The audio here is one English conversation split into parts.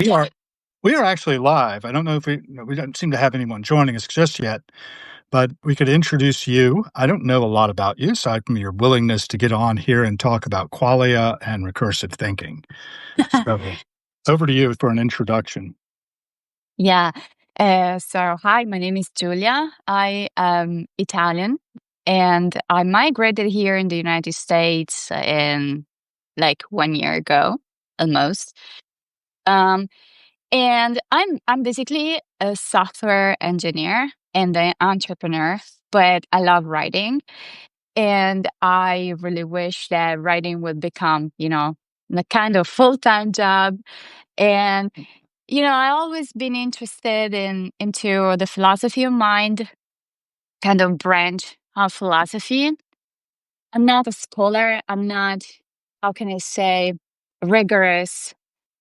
We are we are actually live. I don't know if we don't seem to have anyone joining us just yet, but we could introduce you. I don't know a lot about you, aside from your willingness to get on here and talk about qualia and recursive thinking. So over to you for an introduction. Yeah. So, hi, my name is Giulia. I am Italian and I migrated here in the United States in like 1 year ago, almost. Um, and I'm basically a software engineer and an entrepreneur, but I love writing. And I really wish that writing would become, a kind of full-time job. And I always been interested into the philosophy of mind, kind of branch of philosophy. I'm not a scholar. I'm not, how can I say, rigorous.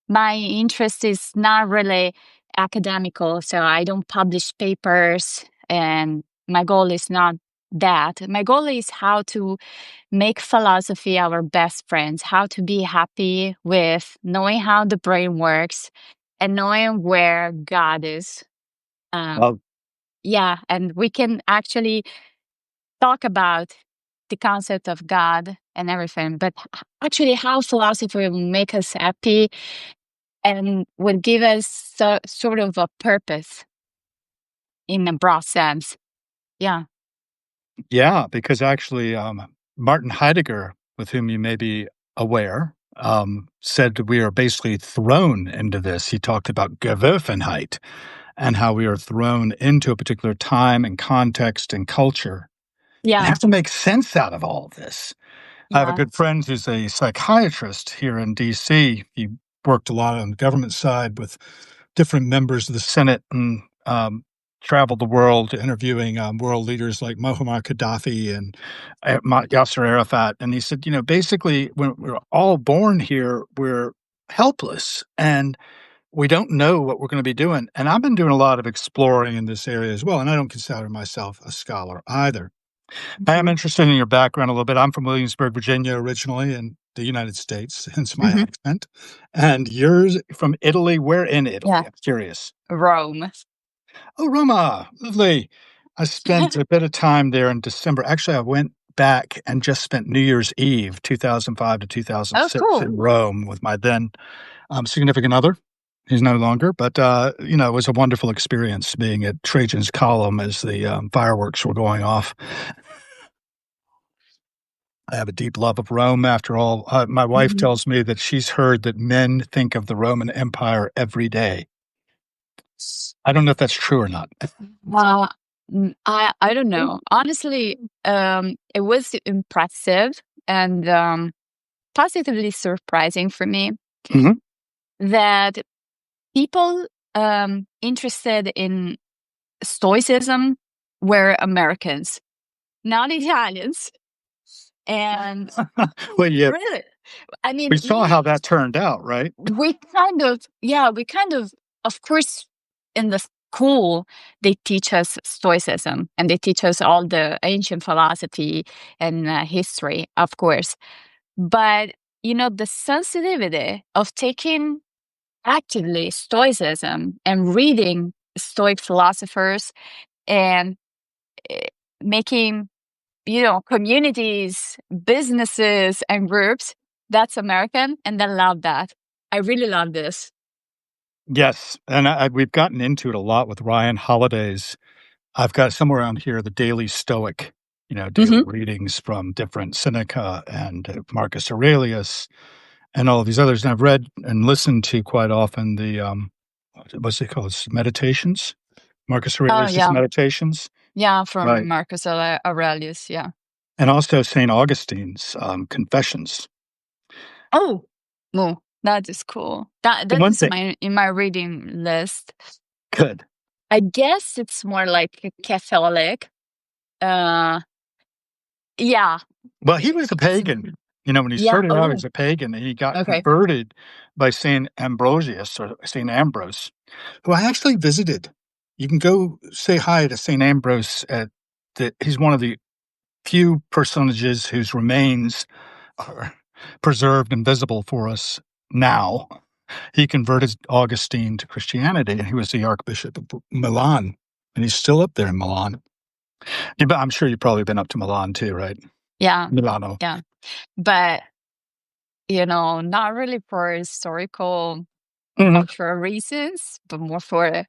My interest is not really academical, so I don't publish papers, and my goal is not that. My goal is how to make philosophy our best friends, how to be happy with knowing how the brain works and knowing where God is. Um, Well, yeah, and we can actually talk about the concept of God and everything, but actually, how philosophy will make us happy and will give us sort of a purpose in a broad sense. Yeah. yeah, because actually, Martin Heidegger, with whom you may be aware, said that we are basically thrown into this. He talked about Geworfenheit and how we are thrown into a particular time and context and culture and Yeah. have to make sense out of all of this. I have a Yeah. good friend who's a psychiatrist here in DC. He worked a lot on the government side with different members of the Senate and traveled the world interviewing world leaders like Muammar Gaddafi and Yasser Arafat. And he said, basically, when we're all born here, we're helpless and we don't know what we're going to be doing. And I've been doing a lot of exploring in this area as well. And I don't consider myself a scholar either. I am Mhm. interested in your background a little bit. I'm from Williamsburg, Virginia, originally in the United States, hence my Mhm. accent. And yours from Italy. Where in Italy? Yeah. I'm curious. Rome. Oh, Roma, lovely. I spent a bit of time there in December. Actually, I went back and just spent New Year's Eve, 2005 to Oh, 2006 cool. in Rome with my then significant other. He's no longer, but it was a wonderful experience being at Trajan's Column as the fireworks were going off. I have a deep love of Rome. After all, my wife Mhm. tells me that she's heard that men think of the Roman Empire every day. I don't know if that's true or not. Uh, I don't know. Honestly, it was impressive and positively surprising for me Mhm. that people interested in Stoicism were Americans, not Italians. And Well, yeah, really, I mean, we saw how that turned out, right? of course, in the school, they teach us Stoicism and they teach us all the ancient philosophy and history, of course. But, the sensitivity of taking actively Stoicism and reading Stoic philosophers and eh, making, communities, businesses, and groups, that's American. And I love that. I really love this. Yes, and we've gotten into it a lot with Ryan Holiday's. I've got somewhere around here the Daily Stoic, daily Hmm. readings from different Seneca and Marcus Aurelius and all of these others. And I've read and listened to quite often the what's it called? Meditations. Marcus Oh, Aurelius' yeah. Meditations. Yeah, Right. from Marcus Aurelius. Yeah. And also St. Augustine's Confessions. Oh, no, that is cool. That The that one is thing, in my reading list. good. I guess it's more like a Catholic. Uh, yeah. Well, he was a It's pagan. When he yeah. started out, he Oh, was a pagan, and he got okay. converted by St. Ambrosius or St. Ambrose, who I actually visited. You can go say hi to St. Ambrose he's one of the few personages whose remains are preserved and visible for us now. he converted Augustine to Christianity, and he was the Archbishop of Milan, and he's still up there in Milan. But I'm sure you've probably been up to Milan too, right? Yeah, Milano. yeah. But, not really for historical, Mhm. cultural reasons, but more for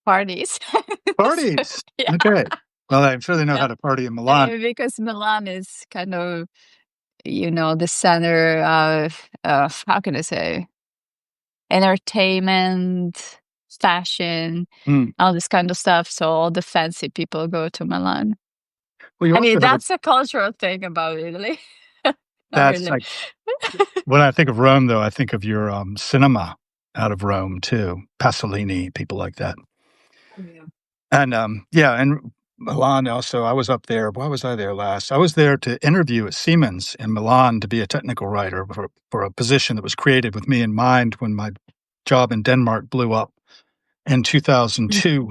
parties. So, Parties. yeah, Okay. Well, I'm sure they know yeah. how to party in Milan. Because Milan is kind of, the center of how can I say, entertainment, fashion, Mm. all this kind of stuff. So all the fancy people go to Milan. Well, you I also mean, have a that's a cultural thing about Italy. Not that's really. like when I think of Rome, though, I think of your, cinema out of Rome too, Pasolini, people like that. Oh, yeah. And, yeah, and Milan also, I was up there. Why was I there last? I was there to interview at Siemens in Milan to be a technical writer for a position that was created with me in mind when my job in Denmark blew up in 2002.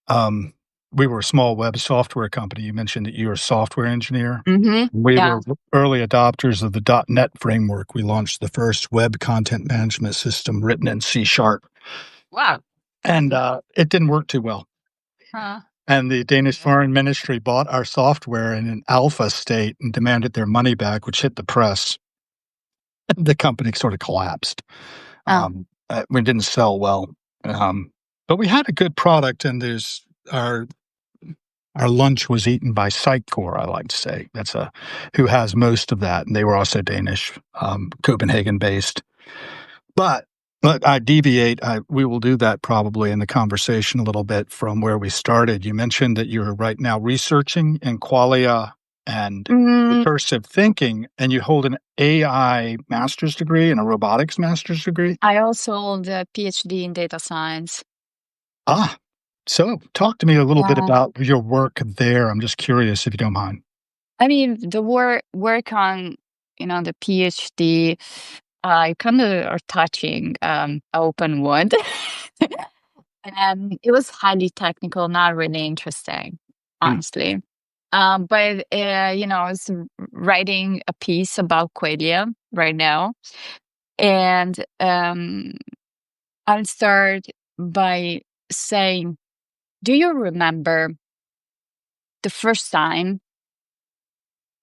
Um, we were a small web software company. You mentioned that you're a software engineer. Mm-hmm. We Yeah. were early adopters of the .NET framework. We launched the first web content management system written in C sharp, Wow. and it didn't work too well. Huh. And the Danish Yeah. Foreign Ministry bought our software in an alpha state and demanded their money back, which hit the press. The company sort of collapsed. Oh. We didn't sell well, um, but we had a good product, and there's our lunch was eaten by Sitecore, I like to say. That's a who has most of that, and they were also Danish, Copenhagen-based. But I deviate. We will do that probably in the conversation a little bit from where we started. You mentioned that you're right now researching in qualia and Mm, recursive thinking, and you hold an AI master's degree and a robotics master's degree. I also hold a PhD in data science. Ah, so talk to me a little bit Yeah. about your work there. I'm just curious if you don't mind. I mean, the work on, the PhD, I kind of are touching open wood. It was highly technical, not really interesting, Mm. honestly. But I was writing a piece about Qualia right now, and I'll start by saying, do you remember the first time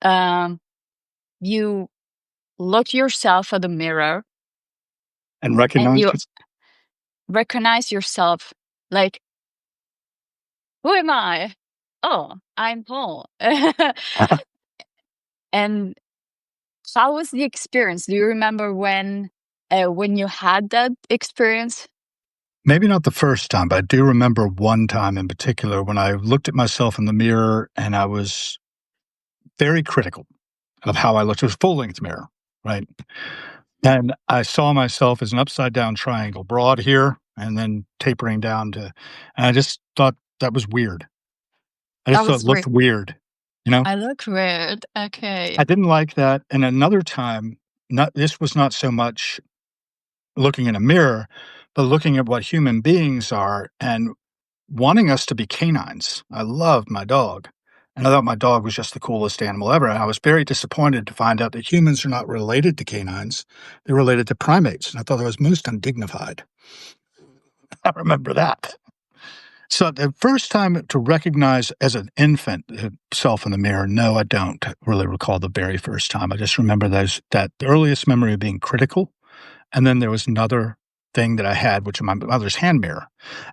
um, you look yourself at the mirror And and recognize you it. recognize yourself like, who am I? Oh, I'm Paul. And how was the experience? Do you remember when you had that experience? Maybe not the first time, but I do remember one time in particular when I looked at myself in the mirror and I was very critical of how I looked. It was a full-length mirror, right? And I saw myself as an upside down triangle, broad here and then tapering down to and I just thought that was weird. I That just thought was it looked weird, you know? I look weird. I Okay. didn't like that. And another time, not this was not so much looking in a mirror, but looking at what human beings are and wanting us to be canines. I loved my dog, and I thought my dog was just the coolest animal ever, and I was very disappointed to find out that humans are not related to canines, they're related to primates, and I thought that was most undignified. I remember that. So the first time to recognize as an infant self in the mirror, no, I don't really recall the very first time. I just remember that the earliest memory of being critical, and then there was another thing that I had, which was my mother's hand mirror.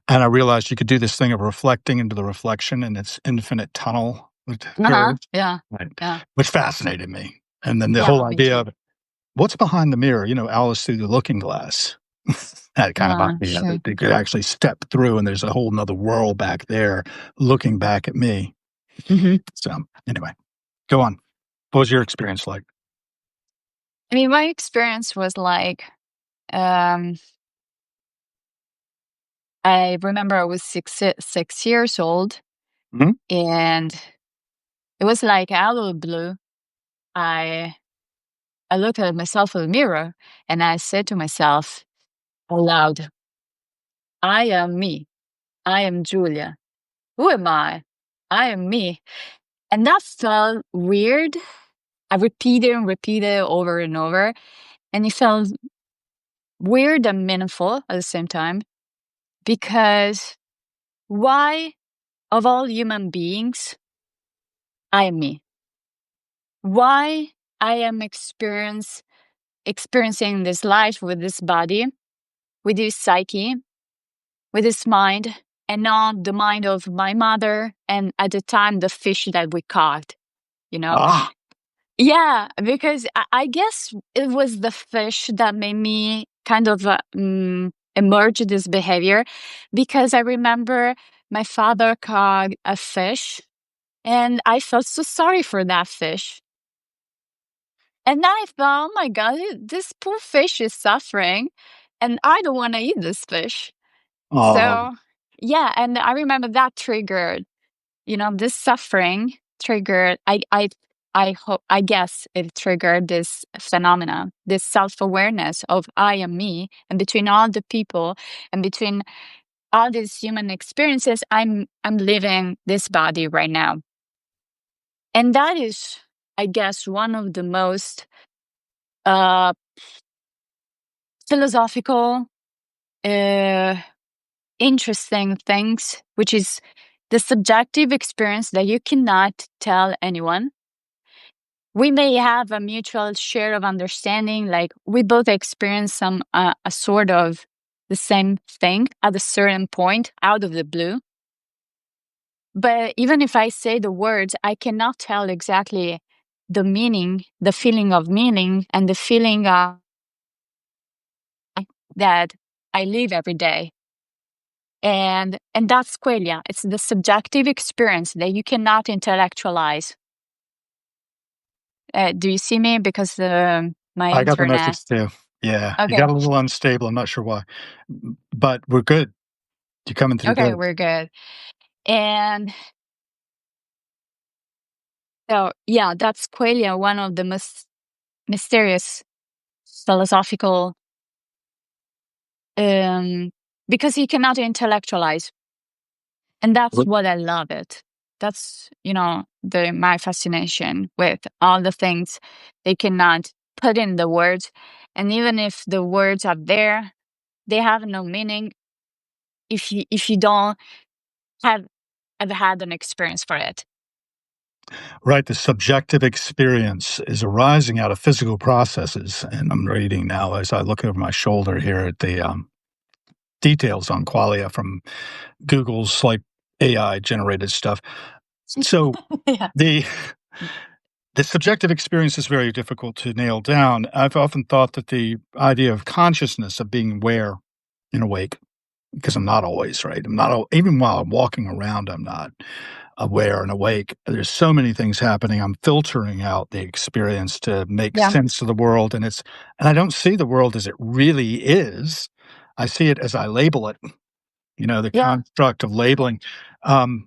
And I realized you could do this thing of reflecting into the reflection and its infinite tunnel with Uh-huh. curves, Yeah. right, Yeah. which fascinated me. And then the Yeah, whole me idea too. of what's behind the mirror, Alice through the looking glass. That kind of Yeah, idea sure. that they could actually step through and there's a whole 'nother world back there looking back at me. Mhm. So, anyway, go on. What was your experience like? I mean, my experience was like, um, I remember I was 6 years old, Mhm. and it was like out of the blue. I I looked at myself in the mirror, and I said to myself aloud, "I am me. I am Julia. Who am I? I am me." And that felt weird. I repeated and repeated over and over, and it felt weird and meaningful at the same time, because why, of all human beings, I am me? Why I am experiencing this life with this body, with this psyche, with this mind, and not the mind of my mother and at the time the fish that we caught, you know? Ah, Yeah, because I guess it was the fish that made me kind of emerge this behavior, because I remember my father caught a fish and I felt so sorry for that fish. And then I thought, oh my God, this poor fish is suffering and I don't want to eat this fish. oh, So, yeah, and I remember that triggered, this suffering triggered. I guess it triggered this phenomena, this self-awareness of I am me, and between all the people and between all these human experiences, I'm living this body right now. And that is, I guess, one of the most uh philosophical, uh interesting things, which is the subjective experience that you cannot tell anyone. We may have a mutual share of understanding, like we both experience some a sort of the same thing at a certain point out of the blue. But even if I say the words, I cannot tell exactly the meaning, the feeling of meaning, and the feeling that I live every day. And that's qualia. It's the subjective experience that you cannot intellectualize. Do you see me? Because my I got the internet. message too. Yeah, you got Okay. a little unstable. I'm not sure why, but we're good. You're coming through Okay, good. we're good. And so, yeah, that's qualia, one of the most mysterious philosophical, um, because you cannot intellectualize. And that's What- what I love it. That's, my fascination with all the things they cannot put in the words. And even if the words are there, they have no meaning if you don't have ever had an experience for it. Right, the subjective experience is arising out of physical processes, and I'm reading now as I look over my shoulder here at the details on qualia from Google's like AI generated stuff. So Yeah. the the subjective experience is very difficult to nail down. I've often thought that the idea of consciousness, of being aware and awake, because I'm not always right. I'm not even while I'm walking around, I'm not aware and awake. There's so many things happening. I'm filtering out the experience to make Yeah. sense of the world, and I don't see the world as it really is. I see it as I label it. The Yeah. construct of labeling. Um,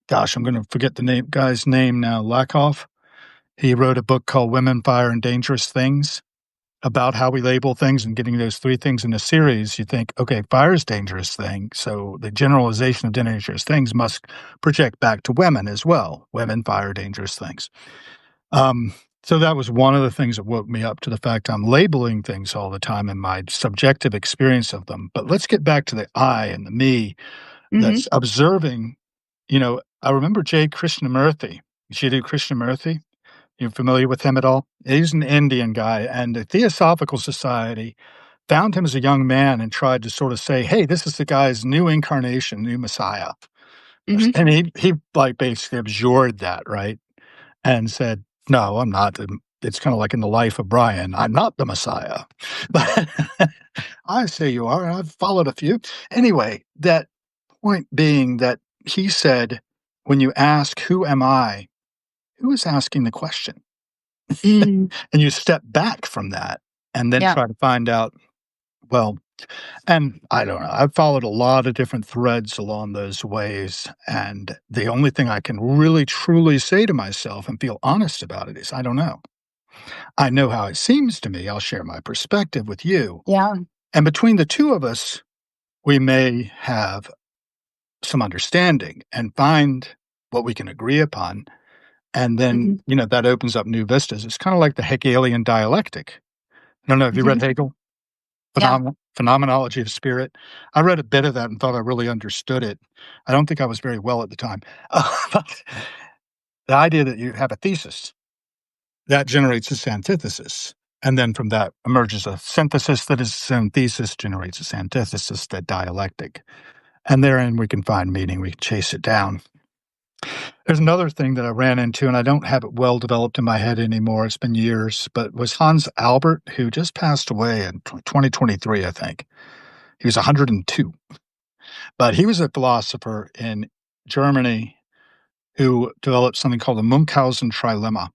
Gosh, I'm going to forget the guy's name now. Lakoff. He wrote a book called Women, Fire, and Dangerous Things about how we label things, and getting those three things in a series. You think, okay, fire is a dangerous thing. So the generalization of dangerous things must project back to women as well. Women, fire, dangerous things. Um, so that was one of the things that woke me up to the fact I'm labeling things all the time in my subjective experience of them. But let's get back to the I and the me Hmm. that's observing. I remember J. Krishnamurti. Jiddu Krishnamurti. You familiar with him at all? He's an Indian guy, and the Theosophical Society found him as a young man and tried to sort of say, "Hey, this is the guy's new incarnation, new Messiah." Hmm. And he like basically abjured that, right? And said, "No, I'm not." It's kind of like in the life of Brian. I'm not the Messiah, but I say you are. And I've followed a few. Anyway, that point being that he said, when you ask, "Who am I?" Who is asking the question? Mm. And you step back from that and then Yeah. try to find out, well, and I don't know, I've followed a lot of different threads along those ways, and the only thing I can really truly say to myself and feel honest about it is, I don't know. I know how it seems to me. I'll share my perspective with you. Yeah. And between the two of us, we may have some understanding and find what we can agree upon. And then, Hmm. that opens up new vistas. It's kind of like the Hegelian dialectic. I don't know, have you Hmm. read Hegel? Yeah. Phenomenology of spirit. I read a bit of that and thought I really understood it. I don't think I was very well at the time. But the idea that you have a thesis that generates this antithesis, and then from that emerges a synthesis that is synthesis generates this antithesis, that dialectic. And therein we can find meaning, we can chase it down. There's another thing that I ran into, and I don't have it well developed in my head anymore. It's been years, but was Hans Albert, who just passed away in 2023, I think. He was 102, but he was a philosopher in Germany who developed something called the Munchausen trilemma.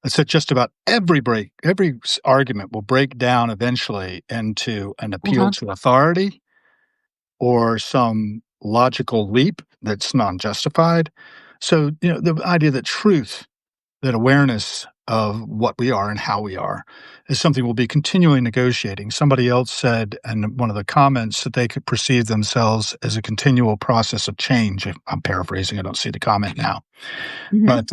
It said just about every argument will break down eventually into an appeal Uh-huh. to authority or some logical leap that's non-justified. So, the idea that truth, that awareness of what we are and how we are is something we'll be continually negotiating. Somebody else said in one of the comments that they could perceive themselves as a continual process of change. I'm paraphrasing, I don't see the comment now. Mhm. But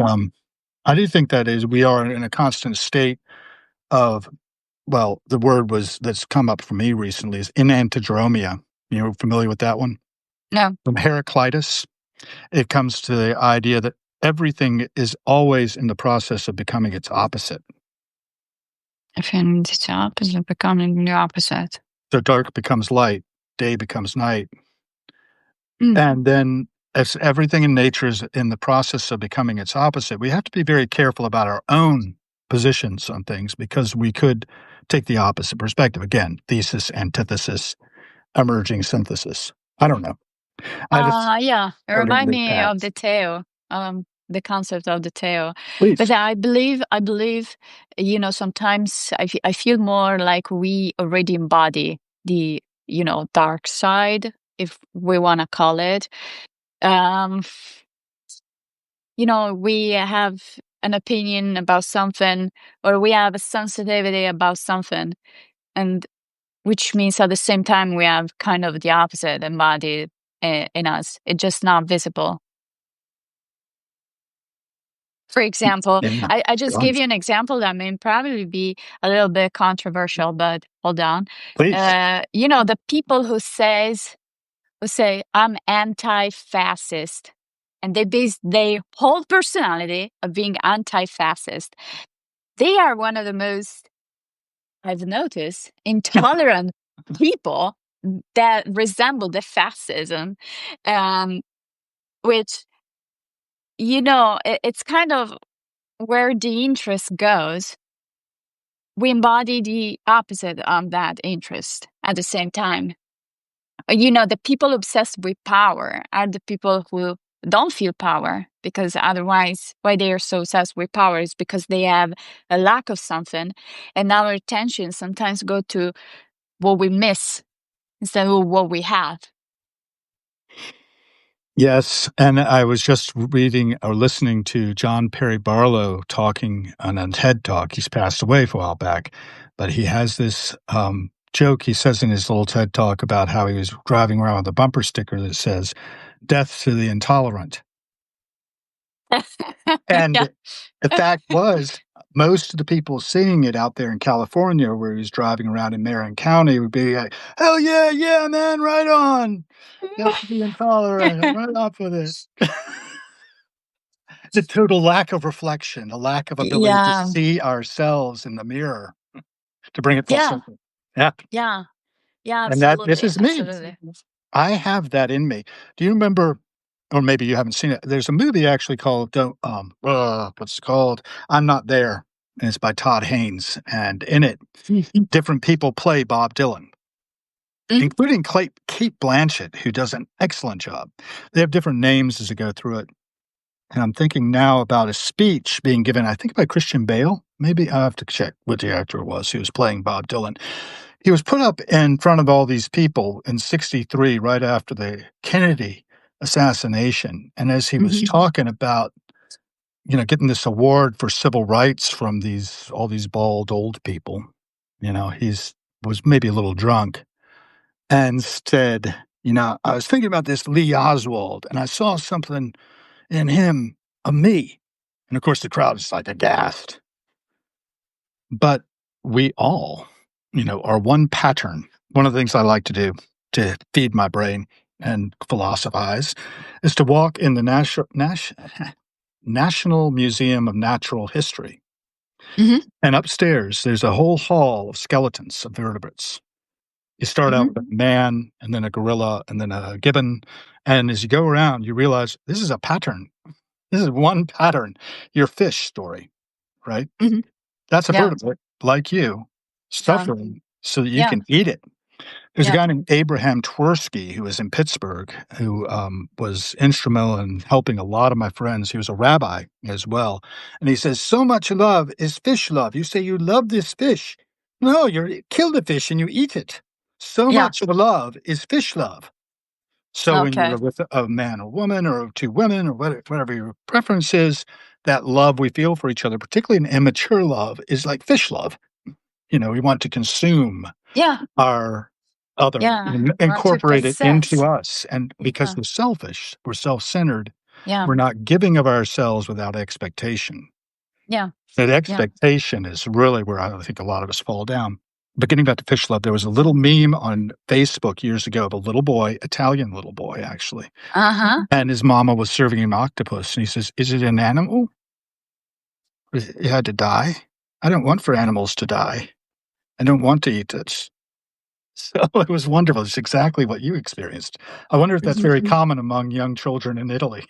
I do think that is we are in a constant state of, well, the word was that's come up for me recently is enantidromia. You're familiar with that one? No. From Heraclitus. It comes to the idea that everything is always in the process of becoming its opposite. If it's the opposite, becoming the opposite. So dark becomes light, day becomes night. Mm. And then as everything in nature is in the process of becoming its opposite, we have to be very careful about our own positions on things because we could take the opposite perspective. Again, thesis, antithesis, emerging synthesis. I don't know. I just Yeah, it go down remind these me of paths. the tail, the concept of the tail. But Please. I believe, sometimes I feel more like we already embody the, dark side, if we want to call it. Um, we have an opinion about something, or we have a sensitivity about something, and which means at the same time we have kind of the opposite embodied in us. It's just not visible. For example, Yeah. I just Go on. gave you an example that may probably be a little bit controversial, but hold on. Please. The people who say I'm anti-fascist, and they base their whole personality of being anti-fascist. They are one of the most, I've noticed, intolerant people that resemble the fascism, um, which it's kind of where the interest goes. We embody the opposite of that interest at the same time. The people obsessed with power are the people who don't feel power, because otherwise, why they are so obsessed with power is because they have a lack of something, and our attention sometimes go to what we miss instead of what we have. Yes, and I was just reading or listening to John Perry Barlow talking on a TED Talk. He's passed away for a while back, but he has this joke he says in his little TED Talk about how he was driving around with a bumper sticker that says, "Death to the intolerant." Yeah. And the fact was, most of the people seeing it out there in California, where he was driving around in Marin County, would be like, "Hell yeah, yeah, man, right on. Death to the intolerant. I'm right off with it." The total lack of reflection, a lack of ability to Yeah. see ourselves in the mirror, to bring it full Yeah. circle. Yeah, Yeah. Yeah. and that this Absolutely. is me. Absolutely. I have that in me. Do you remember, or maybe you haven't seen it, there's a movie actually called don't what's it called? I'm Not There, and it's by Todd Haynes, and in it, Mhm. different people play Bob Dylan, Mhm. including Kate Blanchett, who does an excellent job. They have different names as they go through it. And I'm thinking now about a speech being given, I think by Christian Bale. Maybe I have to check what the actor was who was playing Bob Dylan. He was put up in front of all these people in '63, right after the Kennedy assassination. And as he was Mhm. talking about, getting this award for civil rights from all these bald old people, he's was maybe a little drunk and said, I was thinking about this Lee Oswald and I saw something in him of me. And of course, the crowd is like aghast. But we all or one pattern. One of the things I like to do to feed my brain and philosophize is to walk in the National Museum of Natural History. Mhm, And upstairs, there's a whole hall of skeletons of vertebrates. You start out mhm. with a man, and then a gorilla, and then a gibbon. And as you go around, you realize this is a pattern. This is one pattern. Your fish story, right? Mhm. That's a Yeah. vertebrate like you, Yeah. suffering so that you Yeah. can eat it. There's a Yeah. guy named Abraham Twersky who was in Pittsburgh who was instrumental in helping a lot of my friends. He was a rabbi as well. And he says, so much love is fish love. You say you love this fish. No, you kill the fish and you eat it. So Yeah. much of love is fish love. So when you're Okay. with a man or woman or two women or whatever your preference is, that love we feel for each other, particularly an immature love, is like fish love. We want to consume Yeah. our other, Yeah. Want to incorporate it into possess. us. And because Yeah. we're selfish, we're self-centered, Yeah. we're not giving of ourselves without expectation. Yeah. That Yeah. expectation is really where I think a lot of us fall down. But getting back to fish love, there was a little meme on Facebook years ago of a little boy, Italian little boy, actually. Uh-huh. And his mama was serving him octopus. And he says, is it an animal? It had to die. I don't want for animals to die. I don't want to eat this. So it was wonderful. It's exactly what you experienced. I wonder if that's very common among young children in Italy,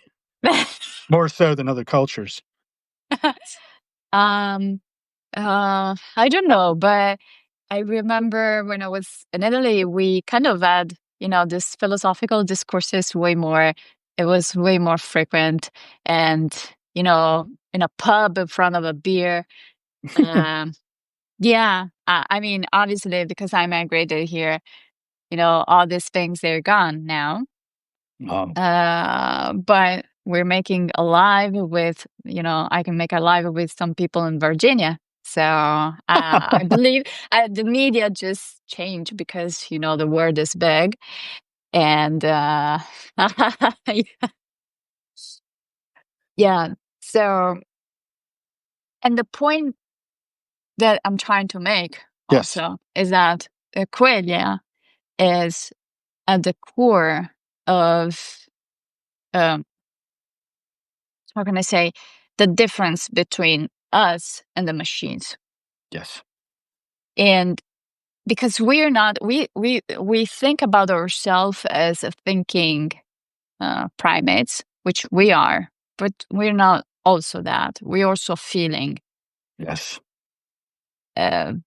more so than other cultures. Um, I don't know, but I remember when I was in Italy, we kind of had, this philosophical discourses way more. It was way more frequent, and in a pub in front of a beer. Um, yeah, I mean, obviously, because I migrated here, all these things they're gone now. Oh. But we're making a live with, I can make a live with some people in Virginia. So I believe the media just changed because, the world is big. And yeah. So, and the point that I'm trying to make Yes. also is that Quenya is at the core of, um, how can I say, the difference between us and the machines. Yes. And because we're not, we think about ourselves as a thinking primates, which we are, but we're not also that. We're also feeling Yes.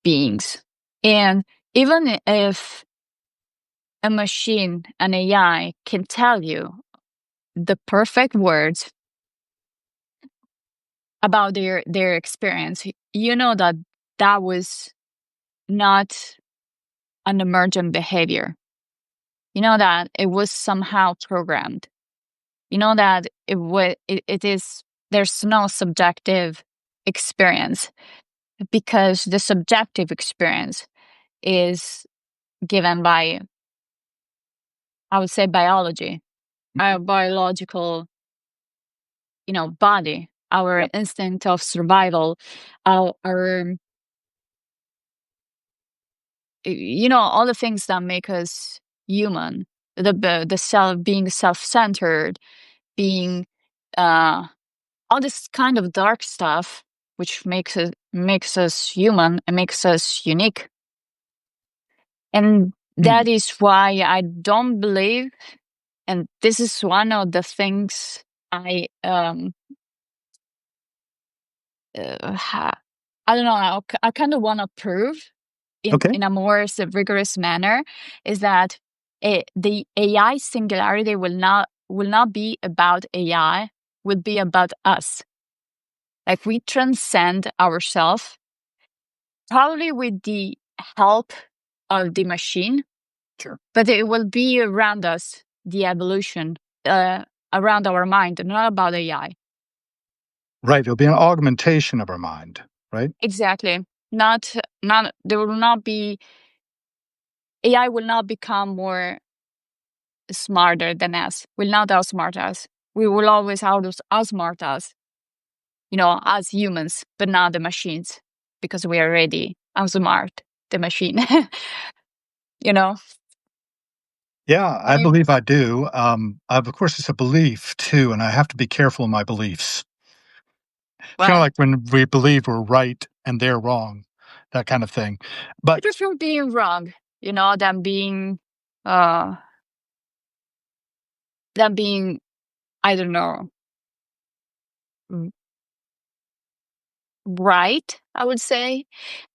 beings. And even if a machine, an AI, can tell you the perfect words about their experience, you know that that was not an emergent behavior. You know that it was somehow programmed. You know that it is, there's no subjective experience, because the subjective experience is given by, I would say, biology, our biological, body, our Yep. instinct of survival, our all the things that make us human, the self, being self-centered, being uh all this kind of dark stuff, which makes us human and makes us unique. And that Mm. is why I don't believe, and this is one of the things I I don't know, I kind of want to prove Okay. in a more rigorous manner, is that the AI singularity will not be about AI, will be about us. Like, we transcend ourselves, probably with the help of the machine, Sure. but it will be around us, the evolution, uh, around our mind, not about AI. Right. It'll be an augmentation of our mind, right? Exactly. Not there will not be, AI will not become more smarter than us. Will not outsmart us. We will always outsmart us, as humans, but not the machines, because we are already outsmart. the machine. you know, Yeah, I I believe I do. Of course, it's a belief too, and I have to be careful of my beliefs. It's kind of well, like when we believe we're right and they're wrong, that kind of thing. I But prefer being wrong, than being uh than being, I don't know, r- right, I would say.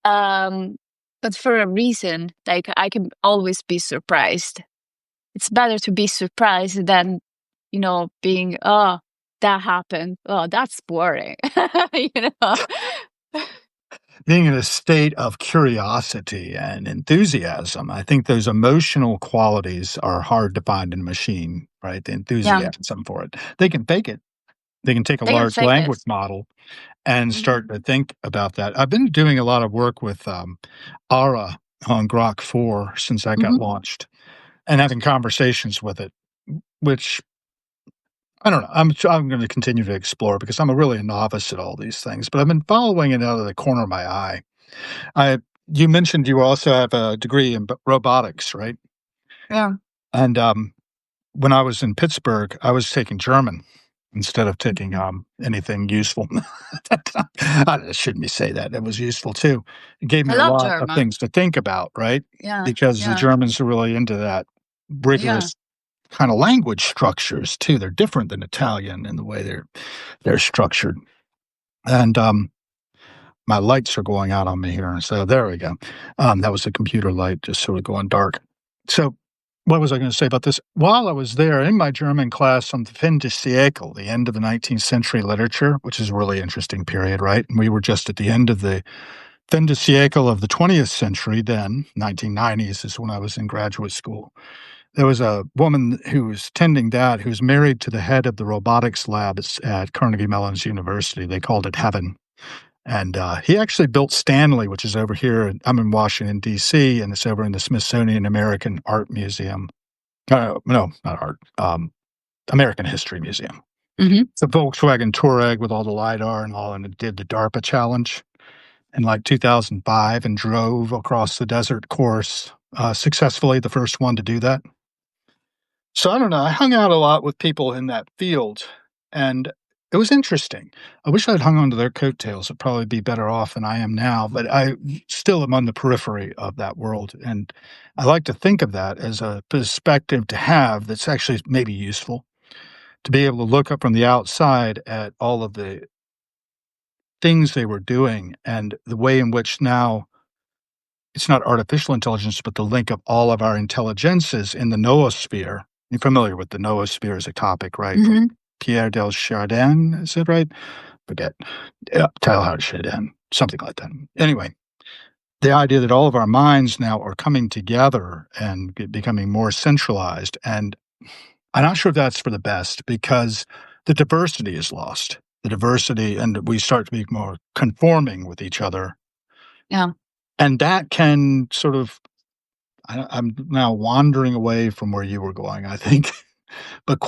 Um but for a reason, like I can always be surprised. It's better to be surprised than, being, oh, that happened. Oh, that's boring. you know. being in a state of curiosity and enthusiasm, I think those emotional qualities are hard to find in a machine, right? The Yeah, enthusiasm for it. They can fake it. They can take a they can large fake language it. model and start Hmm. to think about that. I've been doing a lot of work with Ara on Grok 4 since I got Hmm. launched and having conversations with it, which I don't know. I'm going to continue to explore because I'm a really a novice at all these things, but I've been following it out of the corner of my eye. I You mentioned you also have a degree in robotics, right? Yeah. And when I was in Pittsburgh, I was taking German instead of taking Mhm. anything useful. I shouldn't be say that. It was useful too. It gave I me a love lot of German. things to think about, right? Yeah, Because the yeah, Germans are really into that yeah. rigorous kind of language structures too. They're different than Italian in the way they're structured. And my lights are going out on me here, so there we go. That was a computer light just sort of going dark. So, what was I gonna say about this? While I was there in my German class on the fin de siècle, the end of the 19th century literature, which is a really interesting period, right? And we were just at the end of the fin de siècle of the 20th century then, 1990s is when I was in graduate school. There was a woman who was tending that, who's married to the head of the robotics labs at Carnegie Mellon's University. They called it Heaven. And, he actually built Stanley, which is over here I'm in Washington, DC, and it's over in the Smithsonian American Art Museum. No, not art, American History Museum. Hmm. It's a Volkswagen Touareg with all the LiDAR and all, and it did the DARPA challenge in, like, 2005 and drove across the desert course, successfully, the first one to do that. So I don't know. I hung out a lot with people in that field, and it was interesting. I wish I'd hung on to their coattails. I'd probably be better off than I am now, but I still am on the periphery of that world. And I like to think of that as a perspective to have that's actually maybe useful to be able to look up from the outside at all of the things they were doing and the way in which now it's not artificial intelligence, but the link of all of our intelligences in the noosphere. You're familiar with the noosphere as a topic, right? From Hmm. Pierre del Chardin, is it right? Forget. Yeah, Teilhard Chardin, something like that. Anyway, the idea that all of our minds now are coming together and becoming more centralized. And I'm not sure if that's for the best because the diversity is lost. The diversity, and we start to be more conforming with each other. Yeah. And that can sort of I'm now wandering away from where you were going, I think. But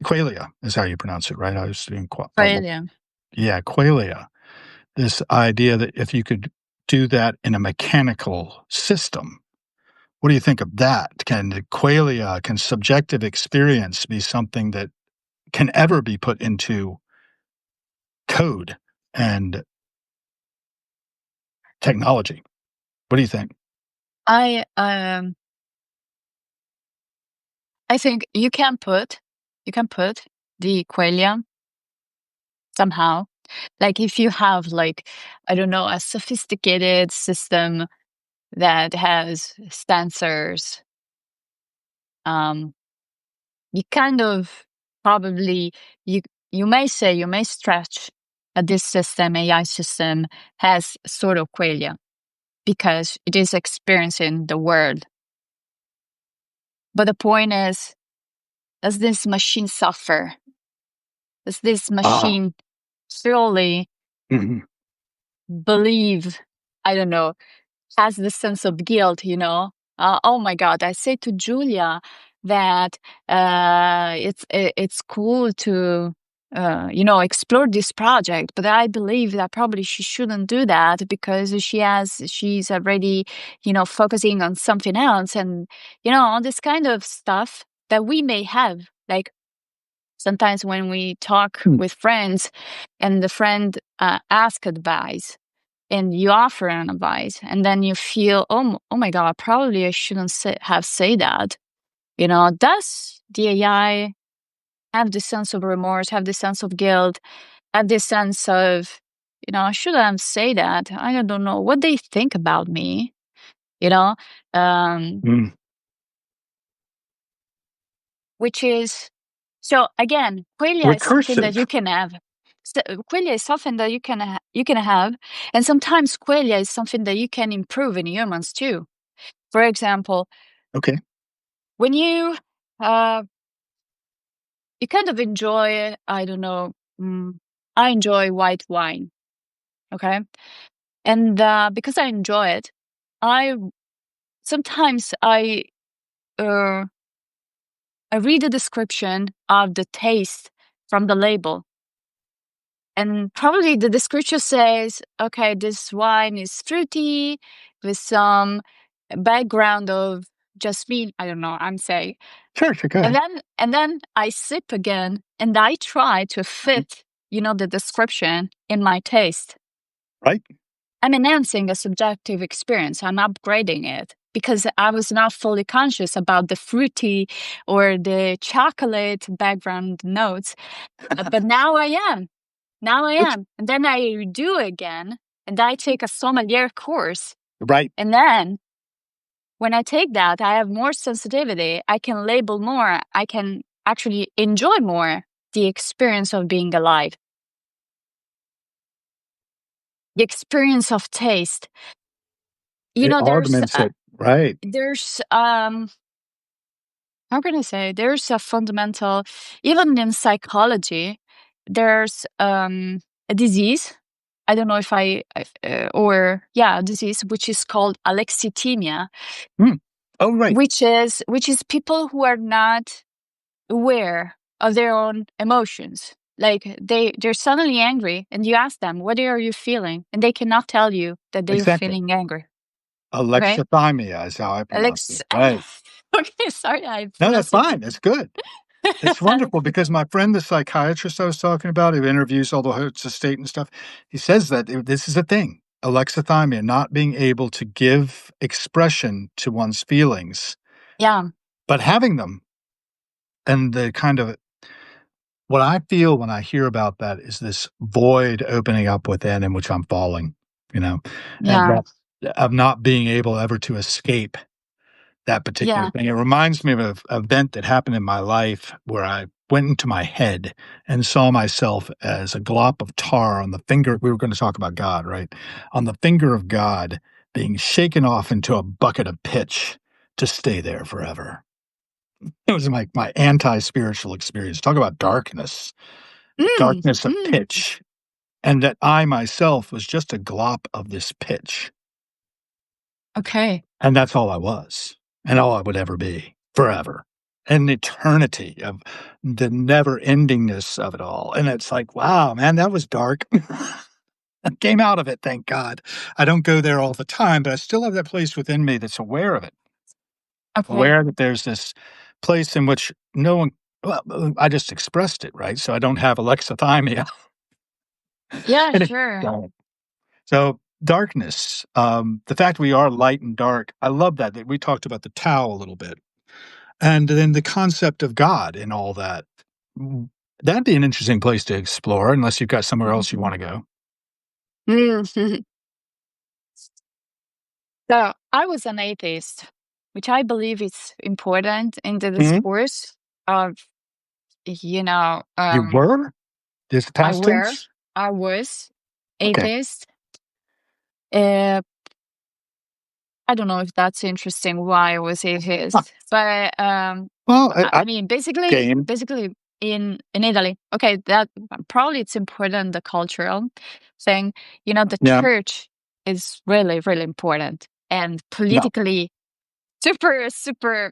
qualia is how you pronounce it, right? I was doing Failure. yeah, qualia. This idea that if you could do that in a mechanical system, what do you think of that? Can the qualia, can subjective experience be something that can ever be put into code and technology? What do you think? I um I think you can put the qualia somehow. Like if you have, like, I don't know, a sophisticated system that has sensors, um you kind of probably, you you may stretch that this system, AI system, has sort of qualia because it is experiencing the world. But the point is, does this machine suffer? Does this Ah, machine truly mhm. believe, I don't know, has the sense of guilt, oh my God, I say to Julia that it's cool to explore this project, but I believe that probably she shouldn't do that because she's already, focusing on something else, and on this kind of stuff that we may have, like sometimes when we talk Hmm. with friends and the friend asks advice and you offer an advice, and then you feel, oh my God, probably I shouldn't have said that. Does the AI have this sense of remorse, have this sense of guilt, have this sense of, should I say that? I don't know what they think about me, you know, um, Mm. which is, so again, qualia is something that you Recursive. can have. Qualia is something that you can have, and sometimes qualia is something that you can improve in humans too. For example, Okay. when uh, you kind of enjoy, I don't know, I enjoy white wine, okay? And because I enjoy it, I sometimes uh, I read the description of the taste from the label, and probably the description says, okay, this wine is fruity with some background of jasmine. I don't know. I'm saying, Sure, sure, go ahead. and then I sip again, and I try to Mhm. fit, the description in my taste. Right? I'm enhancing a subjective experience. I'm upgrading it because I was not fully conscious about the fruity or the chocolate background notes. But now I am. Now I It's am. And then I do again, and I take a sommelier course. right. And then when I take that, I have more sensitivity. I can label more. I can actually enjoy more the experience of being alive, the experience of taste. It There's augments it. Right. there's how can I say, there's a fundamental, even in psychology, there's a disease. I don't know a disease which is called alexithymia, Mm. Oh, right. which is people who are not aware of their own emotions. Like they're suddenly angry, and you ask them, "What are you feeling?" And they cannot tell you that they're Exactly. feeling angry. Okay, Alexithymia is how I pronounce Alex. it. Right. Okay, sorry, I No, that's pronounced it. fine. That's good. It's wonderful because my friend, the psychiatrist I was talking about, who interviews all the heads of state and stuff, he says that this is a thing, alexithymia, not being able to give expression to one's feelings, Yeah, but having them. And the kind of what I feel when I hear about that is this void opening up within in which I'm falling, you know, and yeah, that of not being able ever to escape that particular yeah. thing. It reminds me of an event that happened in my life where I went into my head and saw myself as a glop of tar on the finger. We were going to talk about God, right? On the finger of God being shaken off into a bucket of pitch to stay there forever. It was my anti-spiritual experience. Talk about darkness, the Mm, darkness of mm, pitch, and that I myself was just a glop of this pitch. okay. And that's all I was, and all I would ever be forever. An eternity of the never endingness of it all. And it's like, wow, man, that was dark. I came out of it, thank God. I don't go there all the time, but I still have that place within me that's aware of it, Okay. aware that there's this place in which no one, well, I just expressed it, right? So I don't have alexithymia. Yeah, And it, sure. so darkness, the fact we are light and dark, I love that we talked about the Tao a little bit. And then the concept of God and all that. Mm, that'd be an interesting place to explore unless you've got somewhere else you wanna go. Mm. So I was an atheist, which I believe is important in the Mhm. discourse of, You were? This I past were, tense? I was Okay. atheist. Uh, I don't know if that's interesting why I was Huh. atheist, but Well, I I mean, game. basically in Italy. Okay, that probably it's important, the cultural thing. The Yeah. church is really really important and No. politically super super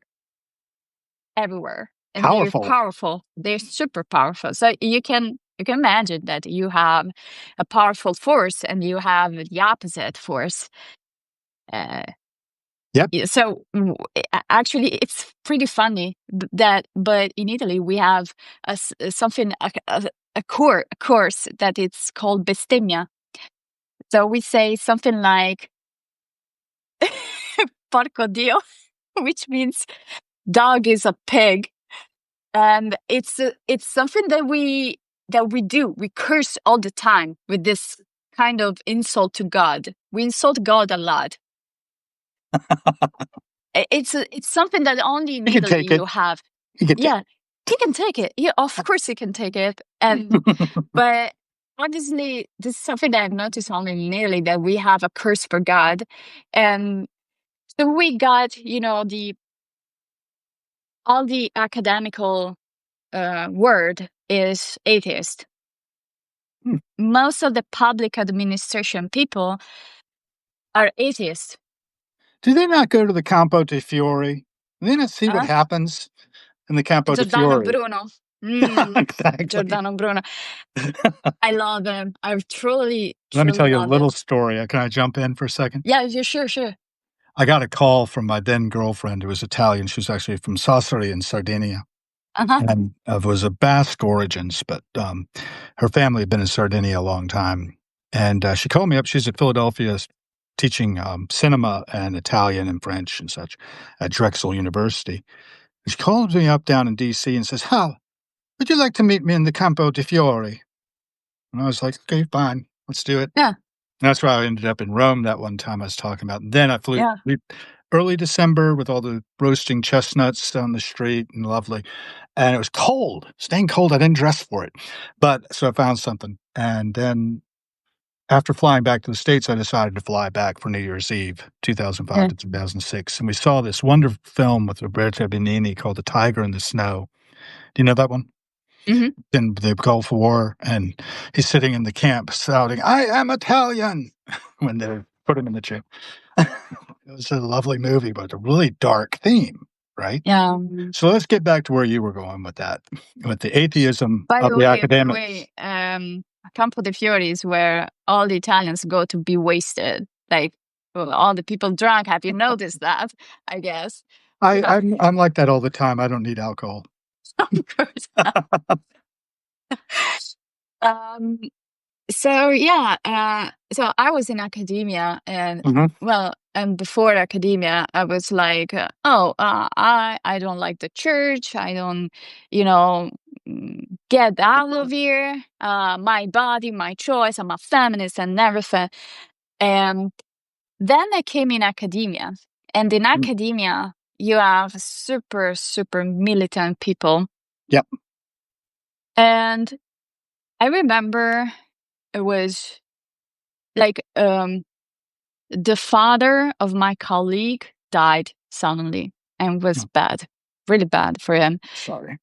everywhere, and they're Powerful. powerful. They're super powerful. So you can You can imagine that you have a powerful force and you have the opposite force. Uh, Yep. yeah, so actually, it's pretty funny that, but in Italy we have something a course that it's called bestemmia. So we say something like "porco dio," which means dog is a pig, and it's something that we do. We curse all the time with this kind of insult to God. We insult God a lot. It's something that only in You can Italy take it. you have. You can take Yeah, he can take it. Yeah, of course he can take it. And but honestly, this is something that I've noticed only in Italy, that we have a curse for God, and so we got the all the academical word is atheist. Hmm. Most of the public administration people are atheists. Do they not go to the Campo de Fiori? Do they not see what Huh? happens in the Campo de Giordano Fiori? Bruno. Yeah, Mm, exactly. Giordano Bruno. I love him. I truly, Let me truly tell you a love little him. story. Can I jump in for a second? Yeah, yeah, sure, sure. I got a call from my then girlfriend who was Italian. She was actually from Sassari in Sardinia Uh-huh. and was of Basque origins, but her family had been in Sardinia a long time. And she called me up. She's at Philadelphia teaching cinema and Italian and French and such at Drexel University. And she calls me up down in D.C. and says, Hal, would you like to meet me in the Campo de Fiori? And I was like, okay, fine, let's do it. Yeah, And that's why I ended up in Rome that one time I was talking about. And then I flew yeah. early December with all the roasting chestnuts down the street and lovely. And it was cold, staying cold. I didn't dress for it. But so I found something. And then after flying back to the States, I decided to fly back for New Year's Eve, 2005 Yeah. to 2006. And we saw this wonderful film with Roberto Benigni called The Tiger in the Snow. Do you know that one? Hmm. In the Gulf War, and he's sitting in the camp shouting, "I am Italian," when they put him in the jail. It was a lovely movie, but a really dark theme, right? Yeah. So let's get back to where you were going with that, with the atheism By of the the way, academics. Campo de Fiori is where all the Italians go to be wasted. Like, well, all the people drunk. Have you noticed that? I guess. I Yeah, I'm like that all the time. I don't need alcohol. of course. Um, so yeah, so I was in academia, and Mhm. well, and before academia, I was like, I don't like the church. I don't, you know, get out of here. My body, my choice. I'm a feminist and everything. And then I came in academia, and in Mm. academia, you have super, super militant people, Yep. and I remember it was like the father of my colleague died suddenly and was Mm. bad, really bad for him. Sorry.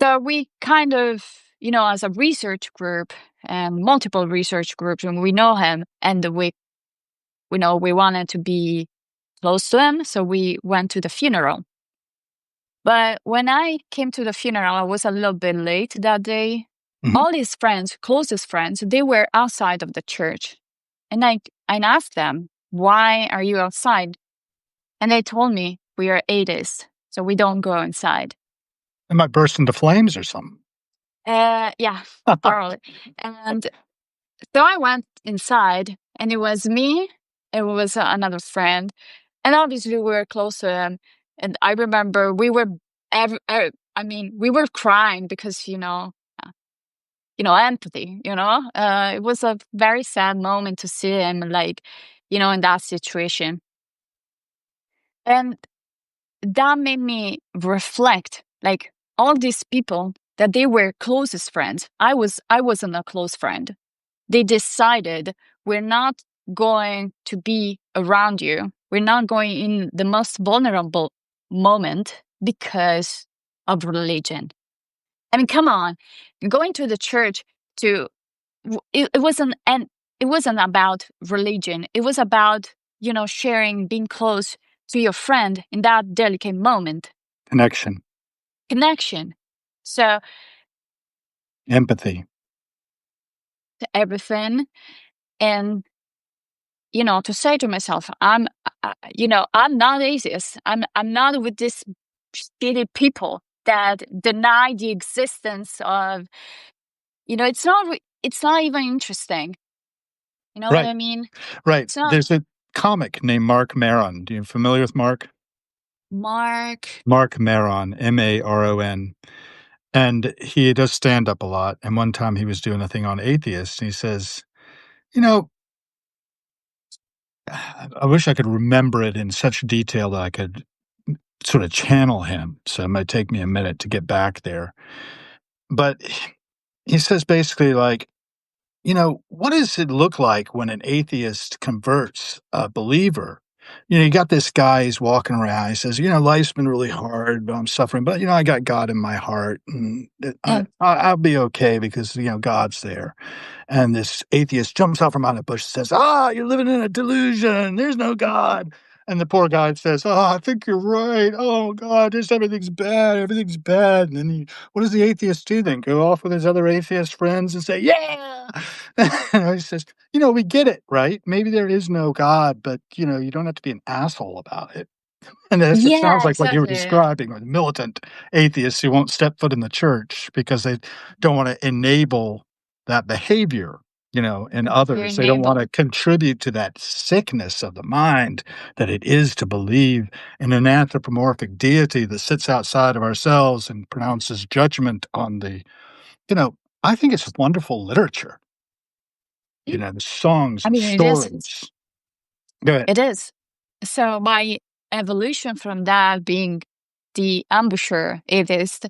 So we kind of, as a research group and multiple research groups, and we know him, and we wanted to be close to him, so we went to the funeral. But when I came to the funeral, I was a little bit late that day. Mhm. All his friends, closest friends, they were outside of the church. And I asked them, why are you outside? And they told me, we are atheists, so we don't go inside. It might burst into flames or something. Yeah, probably. And so I went inside, and it was me, it was another friend, and obviously we were close to him. And I remember we were, we were crying because empathy. It was a very sad moment to see him, like, in that situation, and that made me reflect, like, all these people that they were closest friends. I wasn't a close friend. They decided, we're not going to be around you. We're not going in the most vulnerable moment because of religion. I mean, come on, going to the church to it wasn't, and it wasn't about religion. It was about sharing, being close to your friend in that delicate moment, Connection, connection. So empathy. everything, and to say to myself, I'm not atheist. I'm not with this shitty people that deny the existence of. It's not even interesting. You know what Right, I mean? right. It's not There's a comic named Mark Maron. Do you familiar with Mark? Mark. Mark Maron, Maron. And he does stand up a lot. And one time he was doing a thing on atheists, and he says, "You know, I wish I could remember it in such detail that I could sort of channel him. So it might take me a minute to get back there." But he says basically like, what does it look like when an atheist converts a believer? You got this guy, he's walking around. He says, life's been really hard, but I'm suffering. But, I got God in my heart and Yeah. I'll be okay because, God's there. And this atheist jumps out from out of the bush and says, you're living in a delusion. There's no God. And the poor guy says, I think you're right. Oh, God, just everything's bad. Everything's bad. And then what does the atheist do then? Go off with his other atheist friends and say, yeah. And he says, we get it, right? Maybe there is no God, but, you don't have to be an asshole about it. And it sounds Yeah, like what you were exactly. describing with militant atheists who won't step foot in the church because they don't want to enable that behavior, in You're others. They don't want to enabled. contribute to that sickness of the mind that it is to believe in an anthropomorphic deity that sits outside of ourselves and pronounces judgment on you know, I think it's wonderful literature, Mm. the songs I and mean, it is. stories. Go ahead. It is. So my evolution from that being the ambusher atheist,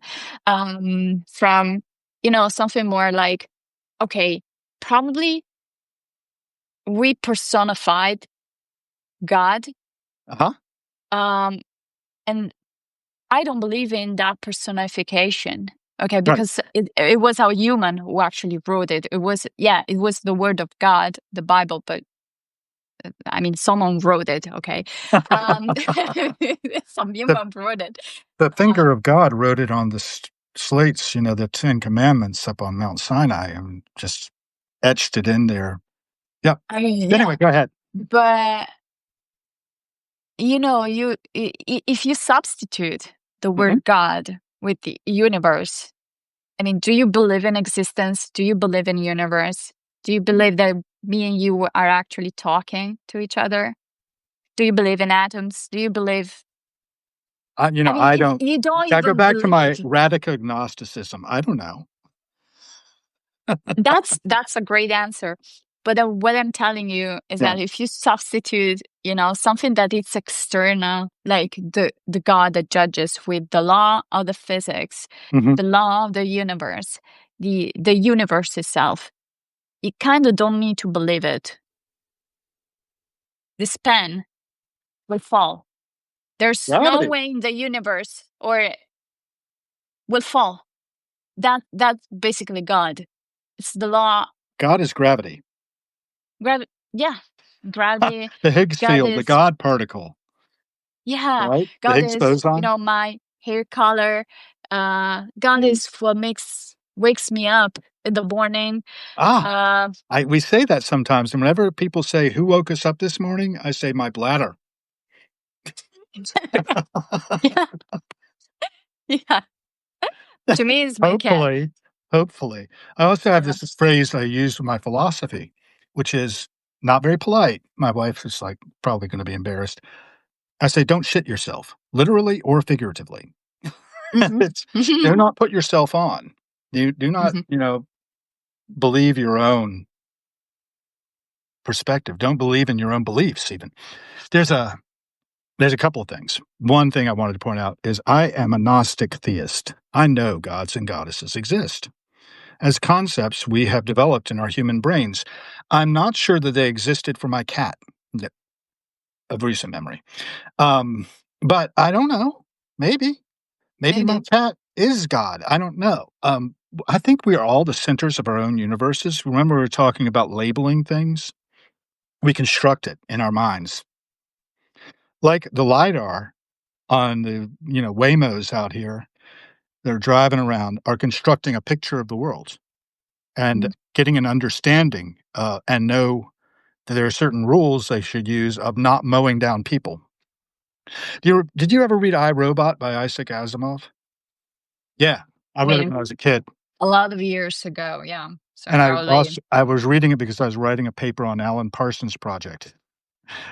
from something more like, okay, probably we personified God, Uh-huh. um, and I don't believe in that personification. Okay, Right. because it was a human who actually wrote it. It was the word of God, the Bible, but I mean, someone wrote it. Okay, um, some The human wrote it. The Uh, finger of God wrote it on the slates, the 10 commandments up on Mount Sinai and just etched it in there. Yep. I mean, Anyway, yeah, go ahead. but if you substitute the Mhm. word God with the universe, I mean, do you believe in existence? Do you believe in universe? Do you believe that me and you are actually talking to each other? Do you believe in atoms? Do you believe? I mean, I if don't you don't I go even back to my believe, radical agnosticism. I don't know. that's a great answer. But what I'm telling you is Yeah. that if you substitute, something that is external, like the God that judges, with the law of the physics, Mhm. the law of the universe, the universe itself, you kind of don't need to believe it. This pen will fall. There's no Gravity. way in the universe or it will fall. That's basically God. It's the law. God is gravity. Gravity. Yeah, gravity. The Higgs God field, the is. God particle, Yeah, right? The God Higgs is. boson. My hair color. God is what makes wakes me up in the morning. Ah, Uh, we say that sometimes, and whenever people say, "Who woke us up this morning?" I say, "My bladder." yeah, yeah. To me, it's my cat. Hopefully, hopefully. I also have Uh, this phrase I use in my philosophy, which is not very polite. My wife is, like, probably gonna be embarrassed. I say, "Don't shit yourself, literally or figuratively." mhm. It's do not put yourself on. Do not, Mhm. believe your own perspective. Don't believe in your own beliefs even. There's a there's a couple of things. One thing I wanted to point out is I am a Gnostic theist. I know gods and goddesses exist as concepts we have developed in our human brains. I'm not sure that they existed for my cat th- of recent memory. Um, but I don't know. Maybe. Maybe my Maybe. cat is God. I don't know. I think we are all the centers of our own universes. Remember, we were talking about labeling things? We construct it in our minds. Like the LIDAR on the, Waymos out here, they're driving around, are constructing a picture of the world. and Mm. getting an understanding, and know that there are certain rules they should use of not mowing down people. Did you ever read I, Robot by Isaac Asimov? Yeah, I I read it mean, when I was a kid, a lot of years ago, yeah. So and probably I was reading it because I was writing a paper on Alan Parsons Project,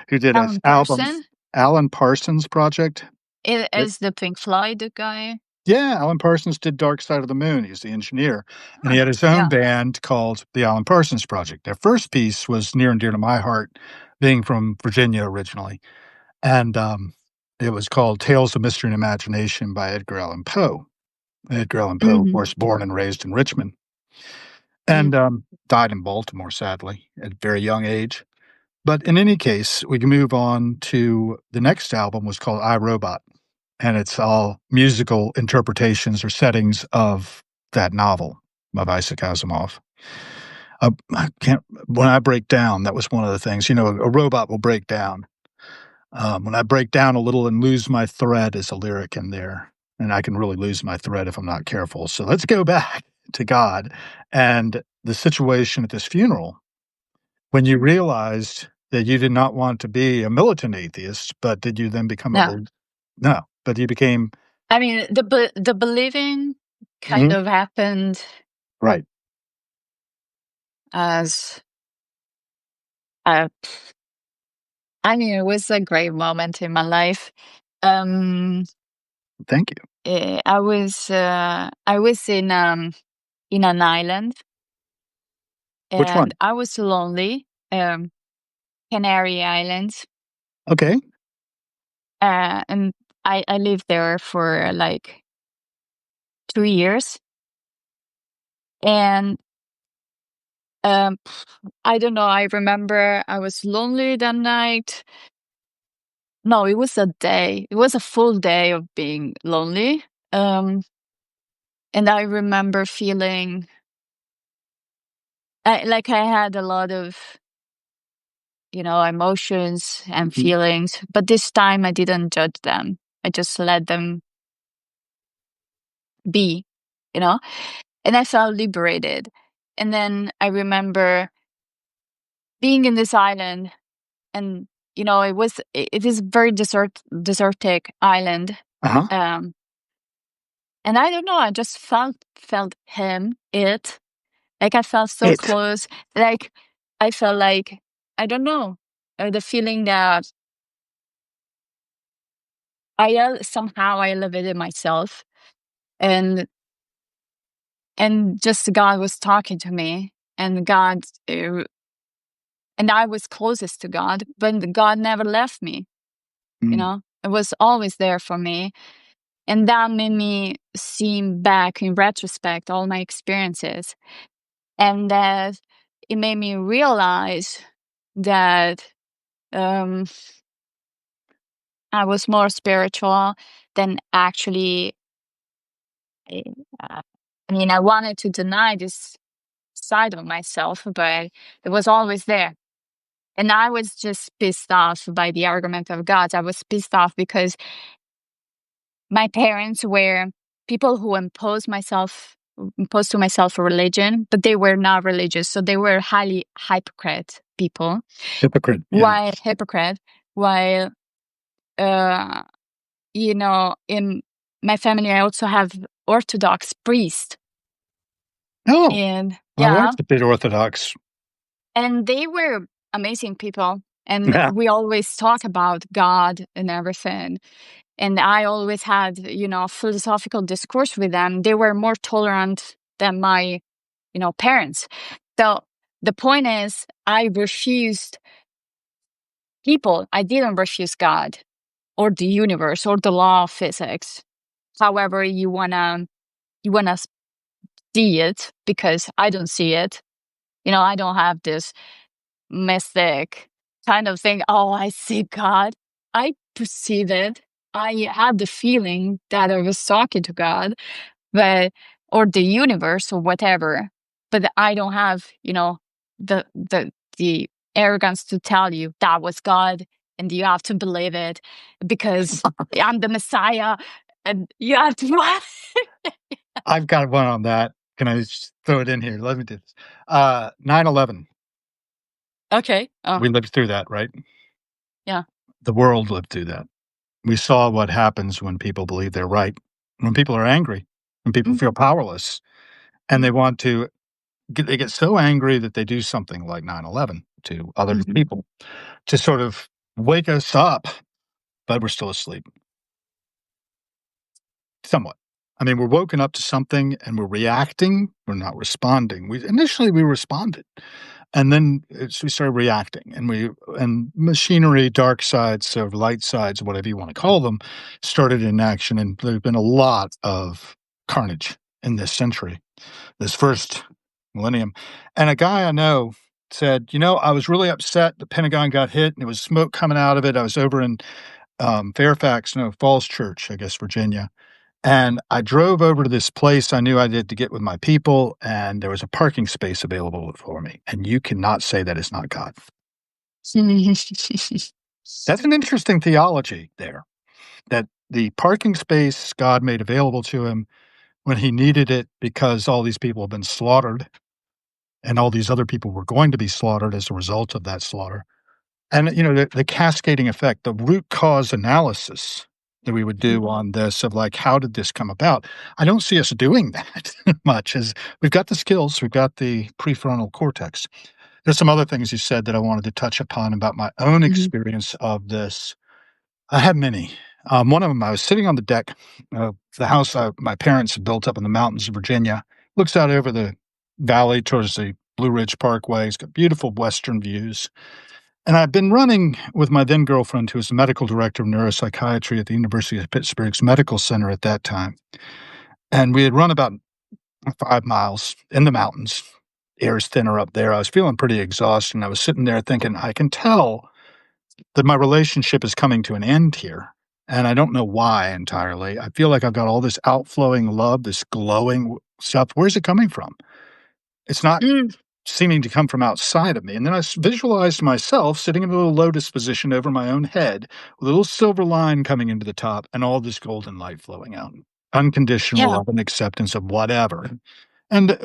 who did a Alan album. Person Alan Parsons Project? Yep. is the Pink Floyd guy. Yeah, Alan Parsons did Dark Side of the Moon, he's the engineer, and he Huh. had his own Yeah. band called the Alan Parsons Project. Their first piece was near and dear to my heart, being from Virginia originally, and, it was called Tales of Mystery and Imagination by Edgar Allan Poe. Edgar Allan Poe, of Hmm. course, born and raised in Richmond, Mm. and, died in Baltimore, sadly, at a very young age. But in any case, we can move on to the next album was called I, Robot, and it's all musical interpretations or settings of that novel of Isaac Asimov. I can't when I break down, that was one of the things, a robot will break down. When I break down a little and lose my thread is a lyric in there, and I can really lose my thread if I'm not careful. So let's go back to God and the situation at this funeral when you realized that you did not want to be a militant atheist, but did you then become a No, no, but you became I mean the believing kind Mhm. of happened Right. as I mean it was a great moment in my life. Um, Thank you. I was in an island Which and one? I was lonely. Canary Islands, Okay. and I lived there for like 2 years, and um, I don't know. I remember I was lonely that night. No, it was a day. It was a full day of being lonely. Um, and I remember feeling like I had a lot of, emotions and Mhm. feelings, but this time I didn't judge them. I just let them be, you know, and I felt liberated. And then I remember being in this island, and it is very desertic island. Uh-huh. Um, and I don't know, I just felt him, it, like I felt so It. close, like I felt like I don't know, the feeling that somehow I elevated myself, and just God was talking to me, and and I was closest to God, but God never left me. Mm, It was always there for me, and that made me see back in retrospect all my experiences, and that it made me realize that um, I was more spiritual than actually. Uh, I mean, I wanted to deny this side of myself, but it was always there. And I was just pissed off by the argument of God. I was pissed off because my parents were people who imposed to myself a religion, but they were not religious. So they were highly hypocrite people. hypocrite, yeah. While uh, in my family I also have Orthodox priest. Oh, And my yeah, wife's a bit Orthodox. and they were amazing people. And Yeah. we always talk about God and everything. And I always had, philosophical discourse with them. They were more tolerant than my, parents. So the point is, I refused people. I didn't refuse God or the universe or the law of physics. However, you wanna see it, because I don't see it. I don't have this mystic kind of thing. Oh, I see God. I perceive it. I had the feeling that I was talking to God, but or the universe or whatever. But I don't have, the arrogance to tell you that was God and you have to believe it because I'm the Messiah and you have to. I've got one on that. Can I just throw it in here? Let me do this. 9/11. Okay. We lived through that, right? Yeah. The world lived through that. We saw what happens when people believe they're right, when people are angry, when people Mm, feel powerless, and mm, they want to they get so angry that they do something like 9/11 to other mhm, people to sort of wake us up, but we're still asleep, somewhat. I mean, we're woken up to something and we're reacting, we're not responding. We responded, and then we started reacting, and machinery, dark sides or light sides, whatever you wanna call them, started in action, and there's been a lot of carnage in this century, this first millennium. And a guy I know said, "You know, I was really upset the Pentagon got hit and there was smoke coming out of it. I was over in, Fairfax, no, Falls Church, I guess, Virginia, and I drove over to this place I knew I did to get with my people, and there was a parking space available for me, and you cannot say that is not God." That's an interesting theology there, that the parking space God made available to him when he needed it because all these people have been slaughtered, and all these other people were going to be slaughtered as a result of that slaughter. And, the cascading effect, the root cause analysis that we would do on this of like, how did this come about? I don't see us doing that much as we've got the skills, we've got the prefrontal cortex. There's some other things you said that I wanted to touch upon about my own mhm, experience of this. I have many. One of them, I was sitting on the deck of the house my parents had built up in the mountains of Virginia. Looks out over the valley towards the Blue Ridge Parkway. It's got beautiful western views. And I've been running with my then girlfriend, who was the medical director of neuropsychiatry at the University of Pittsburgh's Medical Center at that time. And we had run about 5 miles in the mountains. Air's thinner up there. I was feeling pretty exhausted. And I was sitting there thinking, I can tell that my relationship is coming to an end here. And I don't know why entirely. I feel like I've got all this outflowing love, this glowing stuff. Where's it coming from? It's not mm. seeming to come from outside of me. And then visualized myself sitting in a little lotus position over my own head with a little silver line coming into the top and all this golden light flowing out. Unconditional Yeah. love and acceptance of whatever. And,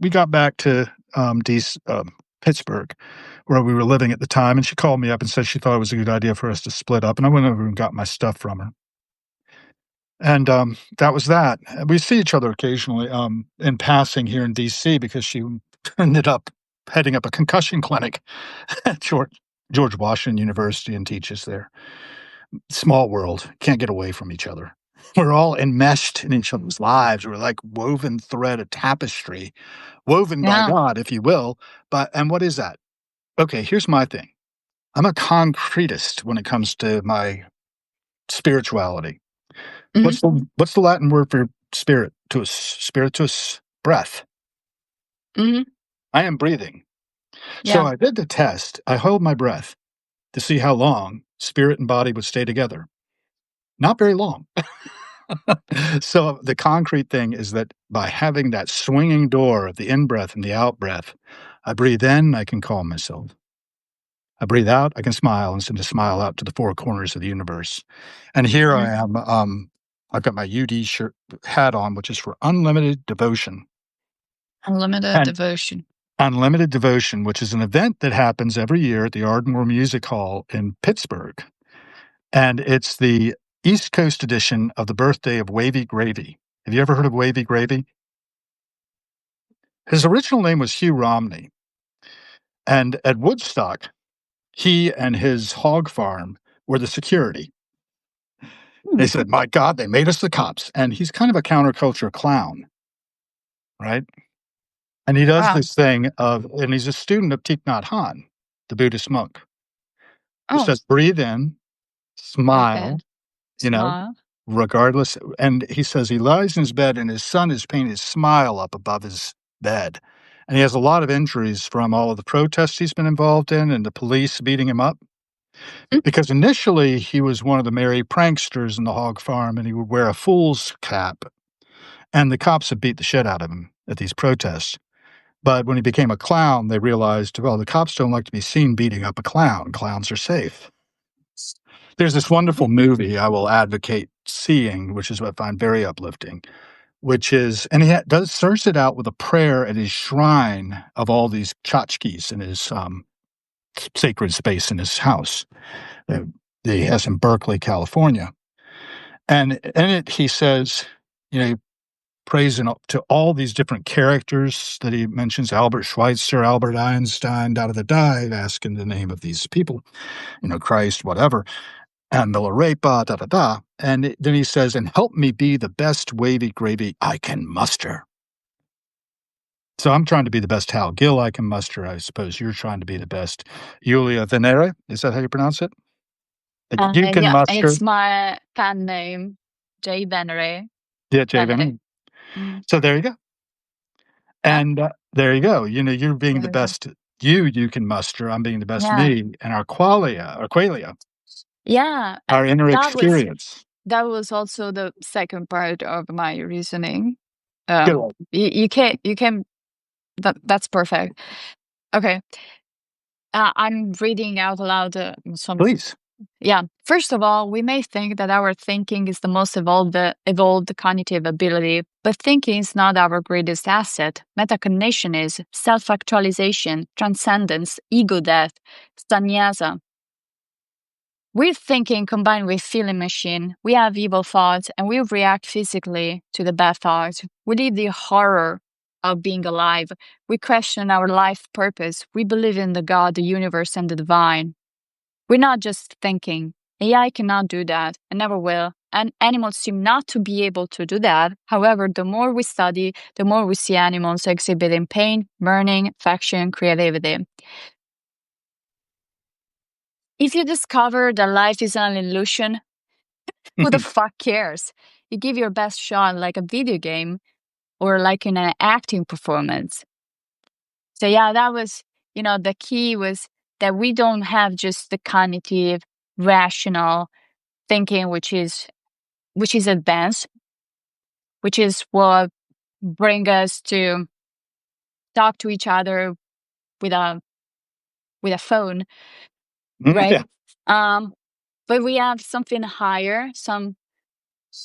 we got back to Pittsburgh, where we were living at the time. And she called me up and said she thought it was a good idea for us to split up. And I went over and got my stuff from her. And that was that. We see each other occasionally in passing here in DC because she ended up heading up a concussion clinic at George Washington University and teaches there. Small world, can't get away from each other. We're all enmeshed in each other's lives. We're like woven thread, a tapestry, woven by Yeah. God, if you will. And what is that? Okay, here's my thing. I'm a concretist when it comes to my spirituality. Mhm, What's the Latin word for spiritus? Spiritus, breath. mhm. I am breathing. So Yeah. I did the test. I held my breath to see how long spirit and body would stay together. Not very long. So the concrete thing is that by having that swinging door of the in breath and the out breath, I breathe in, I can calm myself. I breathe out, I can smile and send a smile out to the four corners of the universe. And here I Mhm. am. I've got my UD shirt hat on, which is for unlimited devotion. Unlimited And devotion. Unlimited Devotion, which is an event that happens every year at the Ardmore Music Hall in Pittsburgh. And it's the East Coast edition of the birthday of Wavy Gravy. Have you ever heard of Wavy Gravy? His original name was Hugh Romney. And at Woodstock, he and his hog farm were the security. They Mm. said, "My God, they made us the cops." And he's kind of a counterculture clown, right? And he does Wow. this thing and he's a student of Thich Nhat Hanh, the Buddhist monk, who Oh, says, breathe in, breathe smile, in, you know, smile. regardless. And he says he lies in his bed and his son has painted his smile up above his bed. And he has a lot of injuries from all of the protests he's been involved in and the police beating him up. Mm, Because initially he was one of the merry pranksters in the hog farm and he would wear a fool's cap. And the cops had beat the shit out of him at these protests. But when he became a clown, they realized, well, the cops don't like to be seen beating up a clown. Clowns are safe. There's this wonderful movie I will advocate seeing, which is what I find very uplifting, which is, and does starts it out with a prayer at his shrine of all these tchotchkes in his sacred space in his house uh, that he has in Berkeley, California. And in it, he says, he prays to all these different characters that he mentions: Albert Schweitzer, Albert Einstein, da da da da, asking the name of these people, Christ, whatever, and Milarepa, da da da. And then he says, and help me be the best wavy gravy I can muster. So I'm trying to be the best Hal Gill I can muster. I suppose you're trying to be the best Julia Venere. Is that how you pronounce it? That you can Yeah, muster. it's my fan name, J Venere. Yeah, Jay Venere. Venere. Mm, So there you go. yeah, And there you go. You're being the there we go. best you can muster. I'm being the best Yeah, me, and our qualia, yeah. our inner That was experience. that was also the second part of my reasoning. Good. You can. That's perfect. Okay, I'm reading out loud some. Please. Yeah. First of all, we may think that our thinking is the most evolved cognitive ability, but thinking is not our greatest asset. Metacognition is self-actualization, transcendence, ego death, sannyasa. We're thinking combined with feeling machine. We have evil thoughts and we react physically to the bad thoughts. We live the horror of being alive. We question our life purpose. We believe in the God, the universe, and the divine. We're not just thinking. AI cannot do that and never will. And animals seem not to be able to do that. However, the more we study, the more we see animals exhibiting pain, burning, affection, creativity. If you discover that life is an illusion, who the fuck cares? You give your best shot like a video game or like in an acting performance. So yeah, that was, the key was that we don't have just the cognitive, rational thinking, which is advanced, which is what bring us to talk to each other with a phone, right? Yeah. Um, but we have something higher, some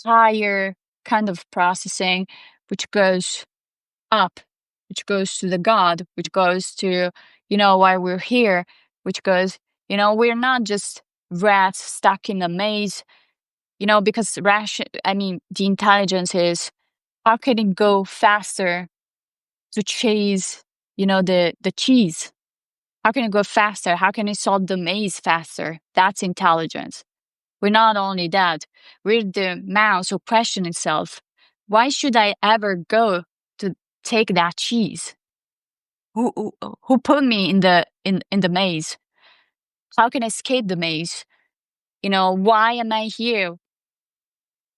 higher kind of processing, which goes up, which goes to the God, which goes to, why we're here, which goes, we're not just rats stuck in a maze, because the intelligence is how can it go faster to chase, the cheese? How can it go faster? How can it solve the maze faster? That's intelligence. We're not only that, we're the mouse who question itself. Why should I ever go to take that cheese? Who put me in the maze? How can I escape the maze? Why am I here?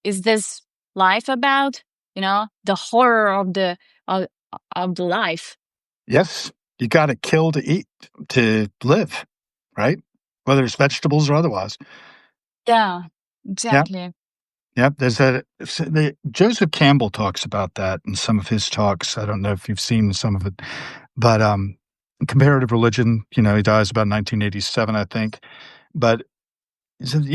Is this life about? The horror of, of the life. Yes. You got to kill to eat to live, right? Whether it's vegetables or otherwise. Yeah, Yeah. exactly. Yep. Joseph Campbell talks about that in some of his talks. I don't know if you've seen some of it, but comparative religion. He dies about 1987, I think. But he said,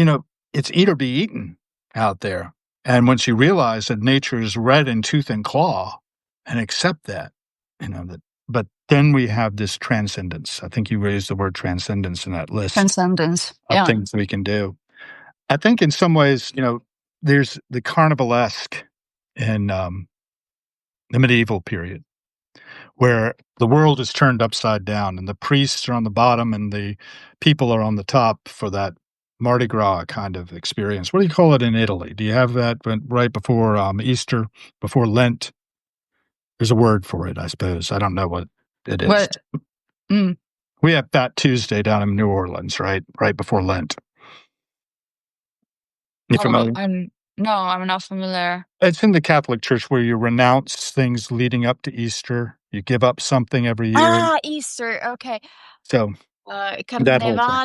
it's eat or be eaten out there. And once you realize that nature is red in tooth and claw, and accept that, that. But then we have this transcendence. I think you raised the word transcendence in that list Transcendence. of Yeah. things we can do. I think in some ways, there's the carnivalesque in the medieval period where the world is turned upside down and the priests are on the bottom and the people are on the top for that Mardi Gras kind of experience. What do you call it in Italy? Do you have that right before Easter, before Lent? There's a word for it, I suppose. I don't know what it is. What? Mm. We have Fat Tuesday down in New Orleans, right? Right before Lent. You Oh, familiar? no, I'm not familiar. It's in the Catholic Church where you renounce things leading up to Easter. You give up something every year. Ah, Easter. Okay. So that whole thing.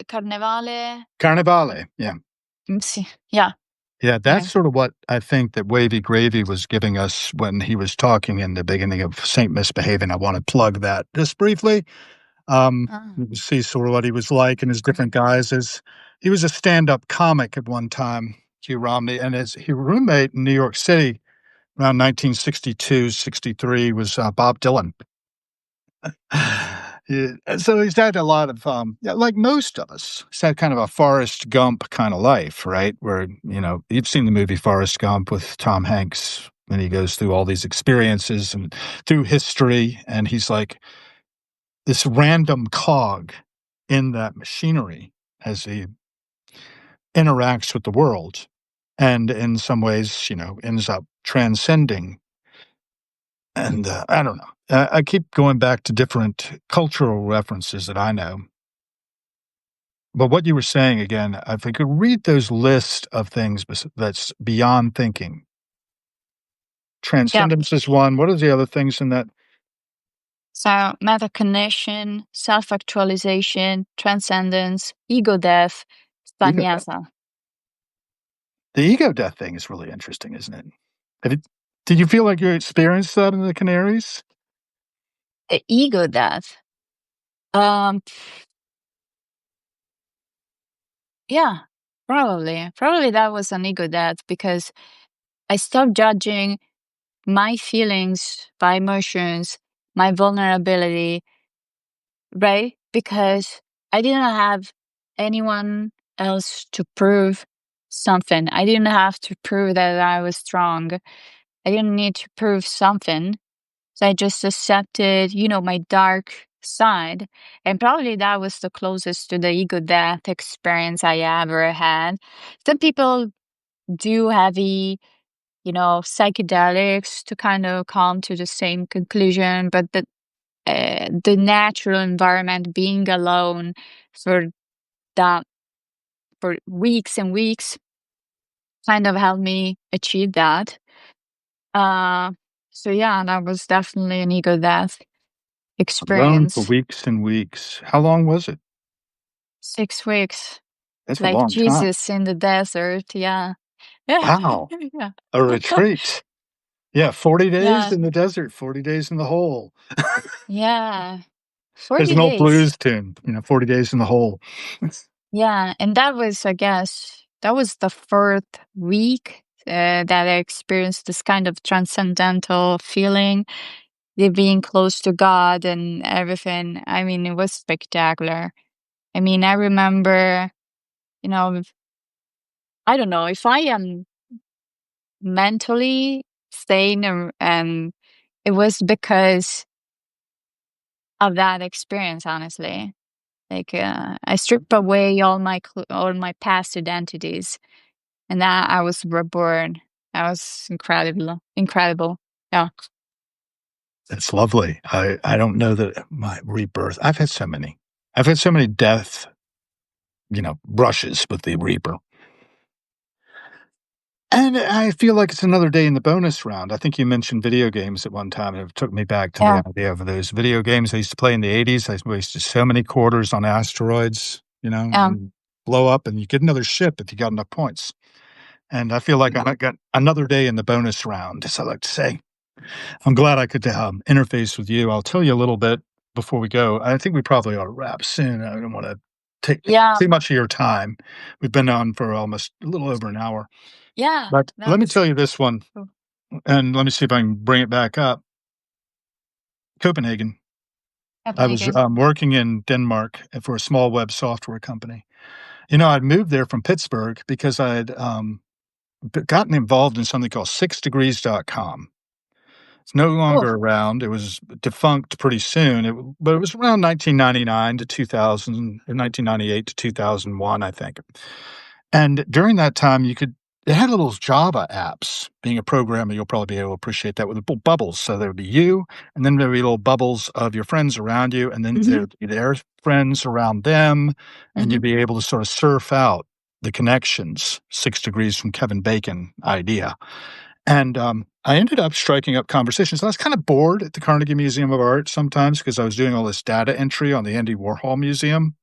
Carnevale. Carnivale. Yeah. Sì. Yeah. Yeah. Okay. That's sort of what I think that Wavy Gravy was giving us when he was talking in the beginning of Saint Misbehaving. I want to plug that just briefly. Ah. You can see sort of what he was like and his different guises. He was a stand up comic at one time, Hugh Romney, and his roommate in New York City around 1962, 63 was Bob Dylan. Yeah, so he's had a lot of, yeah, like most of us, he's had kind of a Forrest Gump kind of life, right? Where, you've seen the movie Forrest Gump with Tom Hanks, and he goes through all these experiences and through history, and he's like this random cog in that machinery as he interacts with the world, and in some ways, ends up transcending. And I don't know. I keep going back to different cultural references that I know. But what you were saying again, if I could read those list of things that's beyond thinking. Yep. Transcendence is one. What are the other things in that So, metacognition, self actualization, transcendence, ego death, ego death? sannyasa. The ego death thing is really interesting, isn't it? Have you, did you feel like you experienced that in the Canaries? The ego death. Um, yeah, probably. Probably that was an ego death because I stopped judging my feelings, my emotions, my vulnerability, right? Because I didn't have anyone else to prove something. I didn't have to prove that I was strong. I didn't need to prove something. So I just accepted, my dark side. And probably that was the closest to the ego death experience I ever had. Some people do heavy, psychedelics to kind of come to the same conclusion, but the natural environment, being alone for that for weeks and weeks, kind of helped me achieve that. Uh, so yeah, that was definitely an ego death Alone for experience. weeks and weeks. How long was it? 6 weeks, That's a like long time. Jesus in the desert. Yeah, yeah, Wow. yeah, A retreat. Yeah, 40 days yeah, in the desert, 40 days in the hole. yeah. There's 40 an old days. blues tune, 40 days in the hole. Yeah, and that was, I guess, that was the fourth week that I experienced this kind of transcendental feeling, the being close to God and everything. I mean, it was spectacular. I mean, I remember, you know, I don't know if I am mentally sane, and it was because of that experience, honestly. Like, I stripped away all my past identities, and that I was reborn. That was incredible, incredible. Yeah, That's lovely. I don't know that my rebirth I've had so many. I've had so many death, brushes with the Reaper. And I feel like it's another day in the bonus round. I think you mentioned video games at one time, and it took me back to yeah, the idea of those video games I used to play in the '80s. I wasted so many quarters on asteroids, yeah, and blow up, and you get another ship if you got enough points. And I feel like I got another day in the bonus round, as I like to say. I'm glad I could interface with you. I'll tell you a little bit before we go. I think we probably ought to wrap soon. I don't want to take yeah, too much of your time. We've been on for almost a little over an hour. yeah. But That let me was tell you this one, cool. and let me see if I can bring it back up. Copenhagen. I was Copenhagen. working in Denmark for a small web software company. I'd moved there from Pittsburgh because I had gotten involved in something called 6degrees.com. It's no Oh, longer around. It was defunct pretty soon. But it was around 1999 to 2000, 1998 to 2001, I think. And during that time, they had little Java apps. Being a programmer, you'll probably be able to appreciate that with little bubbles. So there would be you, and then there would be little bubbles of your friends around you, and then mm-hmm, there would be their friends around them, and mm-hmm, you'd be able to sort of surf out the connections, 6 degrees from Kevin Bacon idea. And I ended up striking up conversations. I was kind of bored at the Carnegie Museum of Art sometimes because I was doing all this data entry on the Andy Warhol Museum,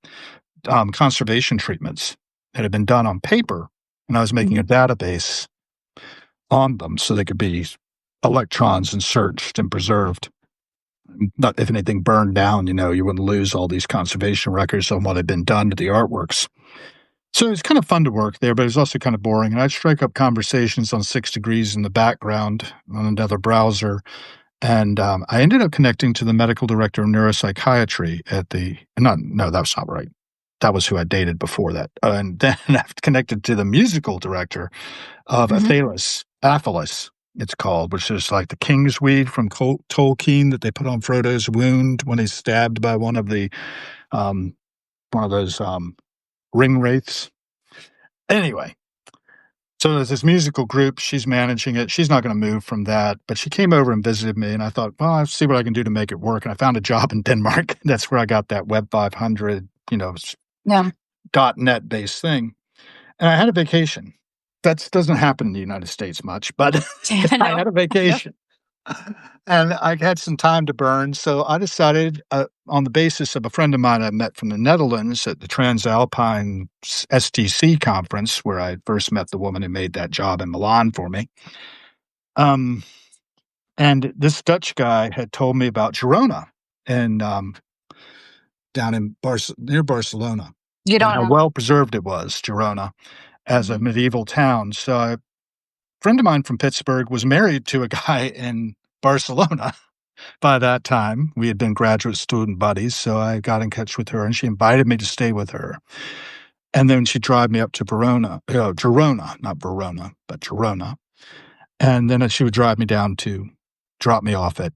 conservation treatments that had been done on paper, and I was making mm-hmm, a database on them so they could be electrons and searched and preserved. Not if anything burned down, you wouldn't lose all these conservation records on what had been done to the artworks. So it's kind of fun to work there, but it's also kind of boring. And I'd strike up conversations on 6 Degrees in the background on another browser. And I ended up connecting to the medical director of neuropsychiatry at the, not, no, that was not right. That was who I dated before that. And then I've connected to the musical director of Mhm. Aphelis, it's called, which is like the king's weed from Tolkien that they put on Frodo's wound when he's stabbed by um, one of those ring wraiths. Anyway, so there's this musical group. She's managing it. She's not going to move from that, but she came over and visited me, and I thought, well, I'll see what I can do to make it work. And I found a job in Denmark. That's where I got that Web 500, Yeah. .net based thing. And I had a vacation. That doesn't happen in the United States much, but I No. had a No. vacation. And I had some time to burn, so I decided, on the basis of a friend of mine I met from the Netherlands at the Transalpine STC conference, where I first met the woman who made that job in Milan for me. Um, and this Dutch guy had told me about Girona and down in near Barcelona, You and don't how know. well preserved it was, Girona, as a Mhm. medieval town. So a friend of mine from Pittsburgh was married to a guy in Barcelona. By that time, we had been graduate student buddies, so I got in touch with her, and she invited me to stay with her. And then she'd drive me up to Girona, not Verona, but Girona. And then she would drive me down to drop me off at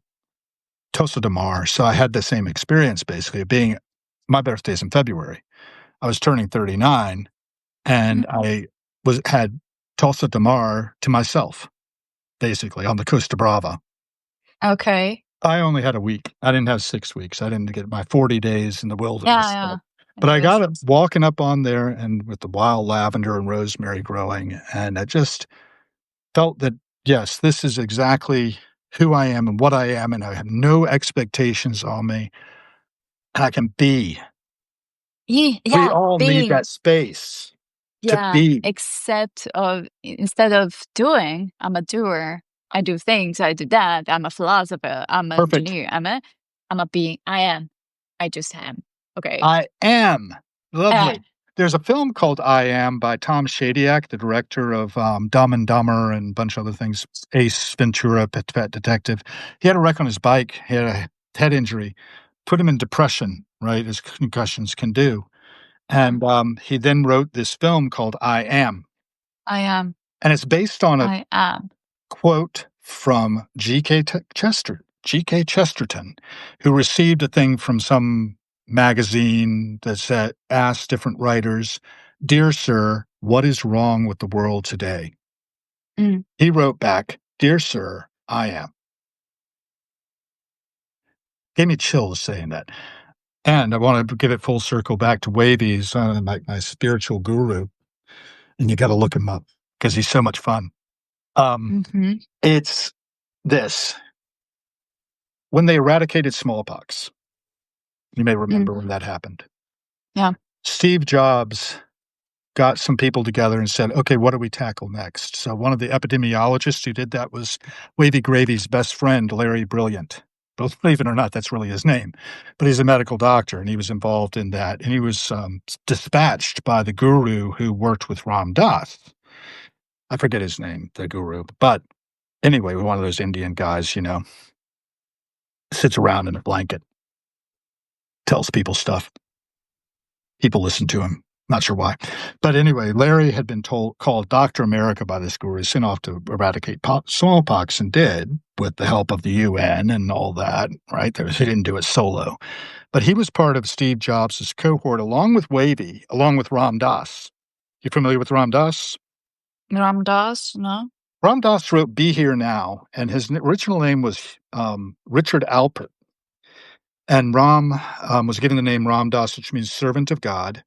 Tosa de Mar. So I had the same experience basically of being my birthday's in February. I was turning 39 Mm. and I had Tosa de Mar to myself, basically on the Costa Brava. Okay. I only had a week. I didn't have 6 weeks. I didn't get my 40 days in the Yeah, wilderness, yeah. but In I this. got it walking up on there and with the wild lavender and rosemary growing, and I just felt that, yes, this is exactly who I am and what I am, and I have no expectations on me, and I can be. We Yeah, all need being. that space to Yeah, be. except of instead of doing, I'm a doer. I do things, I do that. I'm a philosopher, I'm an Perfect. engineer, I'm a being. I am. I just am. Okay. I am. Eh, Lovely. There's a film called I Am by Tom Shadyac, the director of, Dumb and Dumber and a bunch of other things, Ace Ventura, Pet Detective. He had a wreck on his bike, he had a head injury, put him in depression, right, as concussions can do, mm, and, he then wrote this film called I Am, I am. and it's based on a I am. quote from G.K. Chesterton, who received a thing from some magazine that said asked different writers, "Dear sir, what is wrong with the world today?" Mm, He wrote back, "Dear sir, I am." Gave me chills saying that. And I wanted to give it full circle back to Wavy. He's my spiritual guru, and you got to look him up because he's so much fun. mhm, It's this: when they eradicated smallpox, you may mm, remember when that happened. yeah. Steve Jobs got some people together and said, "Okay, what do we tackle next?" So one of the epidemiologists who did that was Wavy Gravy's best friend, Larry Brilliant. Believe it or not, that's really his name. But he's a medical doctor, and he was involved in that. And he was dispatched by the guru who worked with Ram Dass. I forget his name, the guru. But anyway, one of those Indian guys, sits around in a blanket, tells people stuff. People listen to him. Not sure why. But anyway, Larry had been called Dr. America by this guru, sent off to eradicate smallpox and did with the help of the UN and all that, right? He didn't do it solo. But he was part of Steve Jobs' cohort along with Wavy, along with Ram Dass. You familiar with Ram Dass? Ram Dass, no? Ram Dass wrote Be Here Now, and his original name was Richard Alpert. And Ram was given the name Ram Dass, which means servant of God,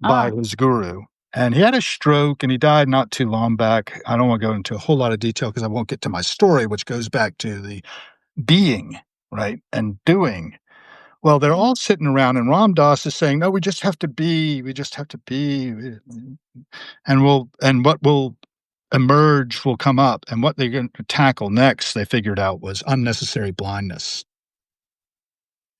by Ah, his guru. And he had a stroke and he died not too long back. I don't want to go into a whole lot of detail because I won't get to my story, which goes back to the being, right? And doing. Well, they're mm, all sitting around and Ram Dass is saying, no, we just have to be, we just have to be. And what will emerge will come up. And what they're going to tackle next, they figured out was unnecessary blindness.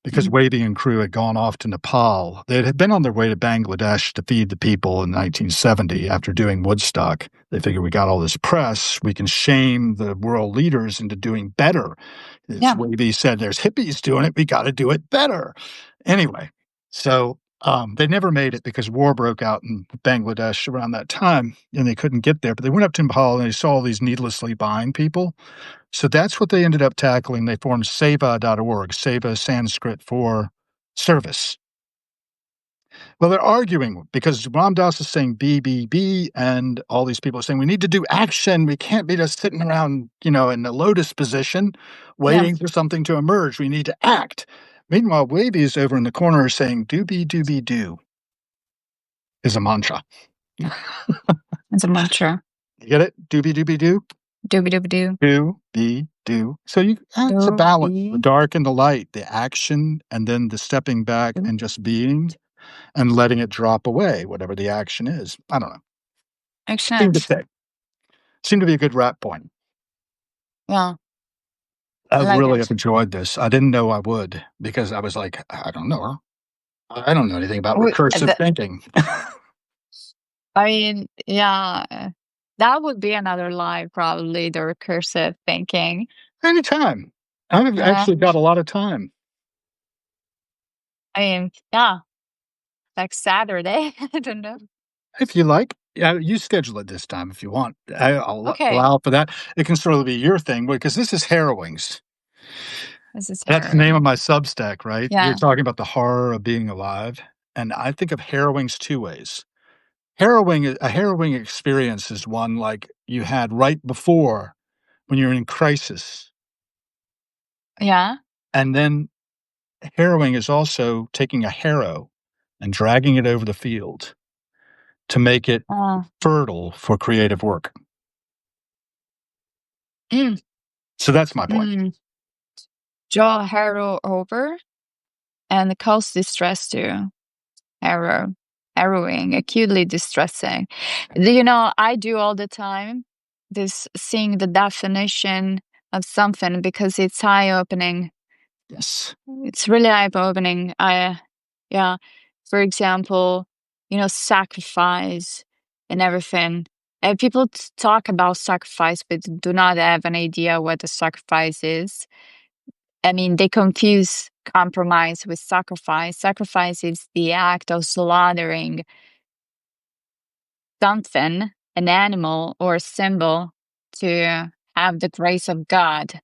because Mm. Wavy and crew had gone off to Nepal. They had been on their way to Bangladesh to feed the people in 1970 after doing Woodstock. They figured we got all this press, we can shame the world leaders into doing better. As Yeah. Wavy said, there's hippies doing it, we got to do it better. Anyway, so they never made it because war broke out in Bangladesh around that time and they couldn't get there. But they went up to Nepal and they saw all these needlessly buying people. So that's what they ended up tackling. They formed Seva.org, Seva Sanskrit for service. Well, they're arguing because Ram Dass is saying B, and all these people are saying we need to do action. We can't be just sitting around, in the lotus position Yeah. waiting for something to emerge. We need to act. Meanwhile, Wavy is over in the corner saying doobie do is a mantra. It's a mantra. You get it? Doobie do? Dooby dooby doo. Do. So it's a balance, the Dooby dark and the light, the action, and then the stepping back doo. and just being and letting it drop away, whatever the action is. I don't know. Seemed to Excellent. fit. Seemed to be a good rap point. Yeah, I I like really it. have enjoyed this. I didn't know I would because I was like, I don't know. I don't know anything about recursive thinking. I mean, yeah, that would be another live, probably the recursive thinking. Anytime. I've Yeah, actually got a lot of time. I mean, yeah, like Saturday. I don't know. If you like, yeah, you schedule it this time if you want. I'll Okay, allow for that. It can sort of be your thing because this is Harrowings. this is That's the name harrowing. of my Substack, right? You're Yeah, talking about the horror of being alive, and I think of Harrowings 2 ways. A harrowing experience is one like you had right before when you're in crisis, yeah. and then harrowing is also taking a harrow and dragging it over the field to make it Uh, fertile for creative work. mm, So that's my point. mm. Draw harrow over and cause distress too. Harrow, harrowing, acutely distressing. I do all the time this seeing the definition of something because it's eye opening. Yes. It's really eye opening. Yeah, for example, sacrifice and everything. People talk about sacrifice, but do not have an idea what a sacrifice is. I mean, they confuse compromise with sacrifice. Sacrifice is the act of slaughtering something, an animal or a symbol, to have the grace of God.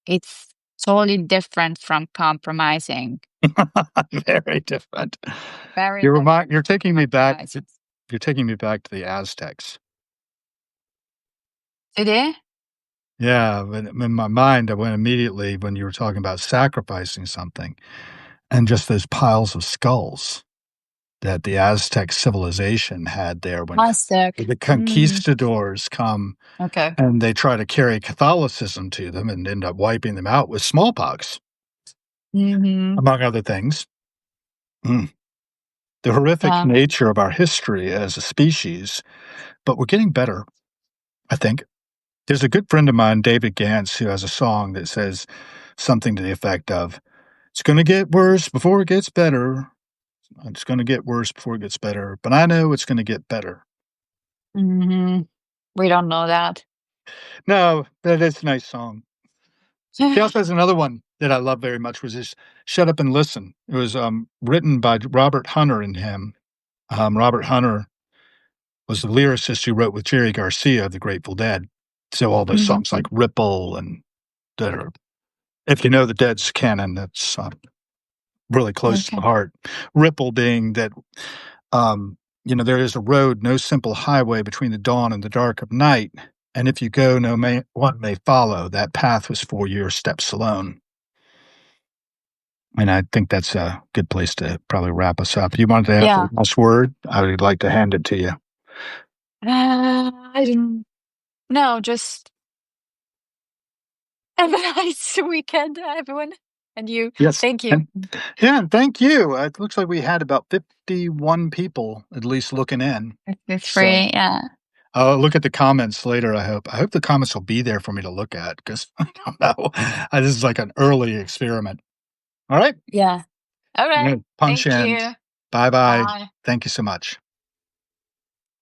It's totally different from compromising. Very different. Very You're different you're from taking me back compromising. you're taking me back to the Aztecs. Today? Yeah, but in my mind, I went immediately when you were talking about sacrificing something and just those piles of skulls that the Aztec civilization had there when Aztec. the conquistadors come Okay. and they try to carry Catholicism to them and end up wiping them out with smallpox, Mm-hmm. among other things. Mm. The horrific Yeah. nature of our history as a species, but we're getting better, I think. There's a good friend of mine, David Gantz, who has a song that says something to the effect of, "It's gonna get worse before it gets better. It's gonna get worse before it gets better, but I know it's gonna get better." Mm-hmm. We don't know that. No, that is a nice song. He also has another one that I love very much, was his "Shut Up and Listen." It was, written by Robert Hunter and him. Robert Hunter was the lyricist who wrote with Jerry Garcia of the Grateful Dead. So all those Mm-hmm. songs like "Ripple" and that are, if you know the Dead's canon, that's, really close to the Okay. heart. Ripple being that, there is a road, no simple highway between the dawn and the dark of night. And if you go, one may follow. That path was for your steps alone. And I think that's a good place to probably wrap us up. You wanted to have the Yeah. last word? I would like to hand it to you. I don't know. Just have a nice weekend, everyone. And you. Yes. Thank you. And yeah, and thank you. It looks like we had about 51 people at least looking in. It's So free. Yeah. I'll look at the comments later, I hope. I hope the comments will be there for me to look at because I don't know. This is like an early experiment. All right. Yeah. All I'm right. gonna punch Thank end. you. Bye bye. Bye. Thank you so much.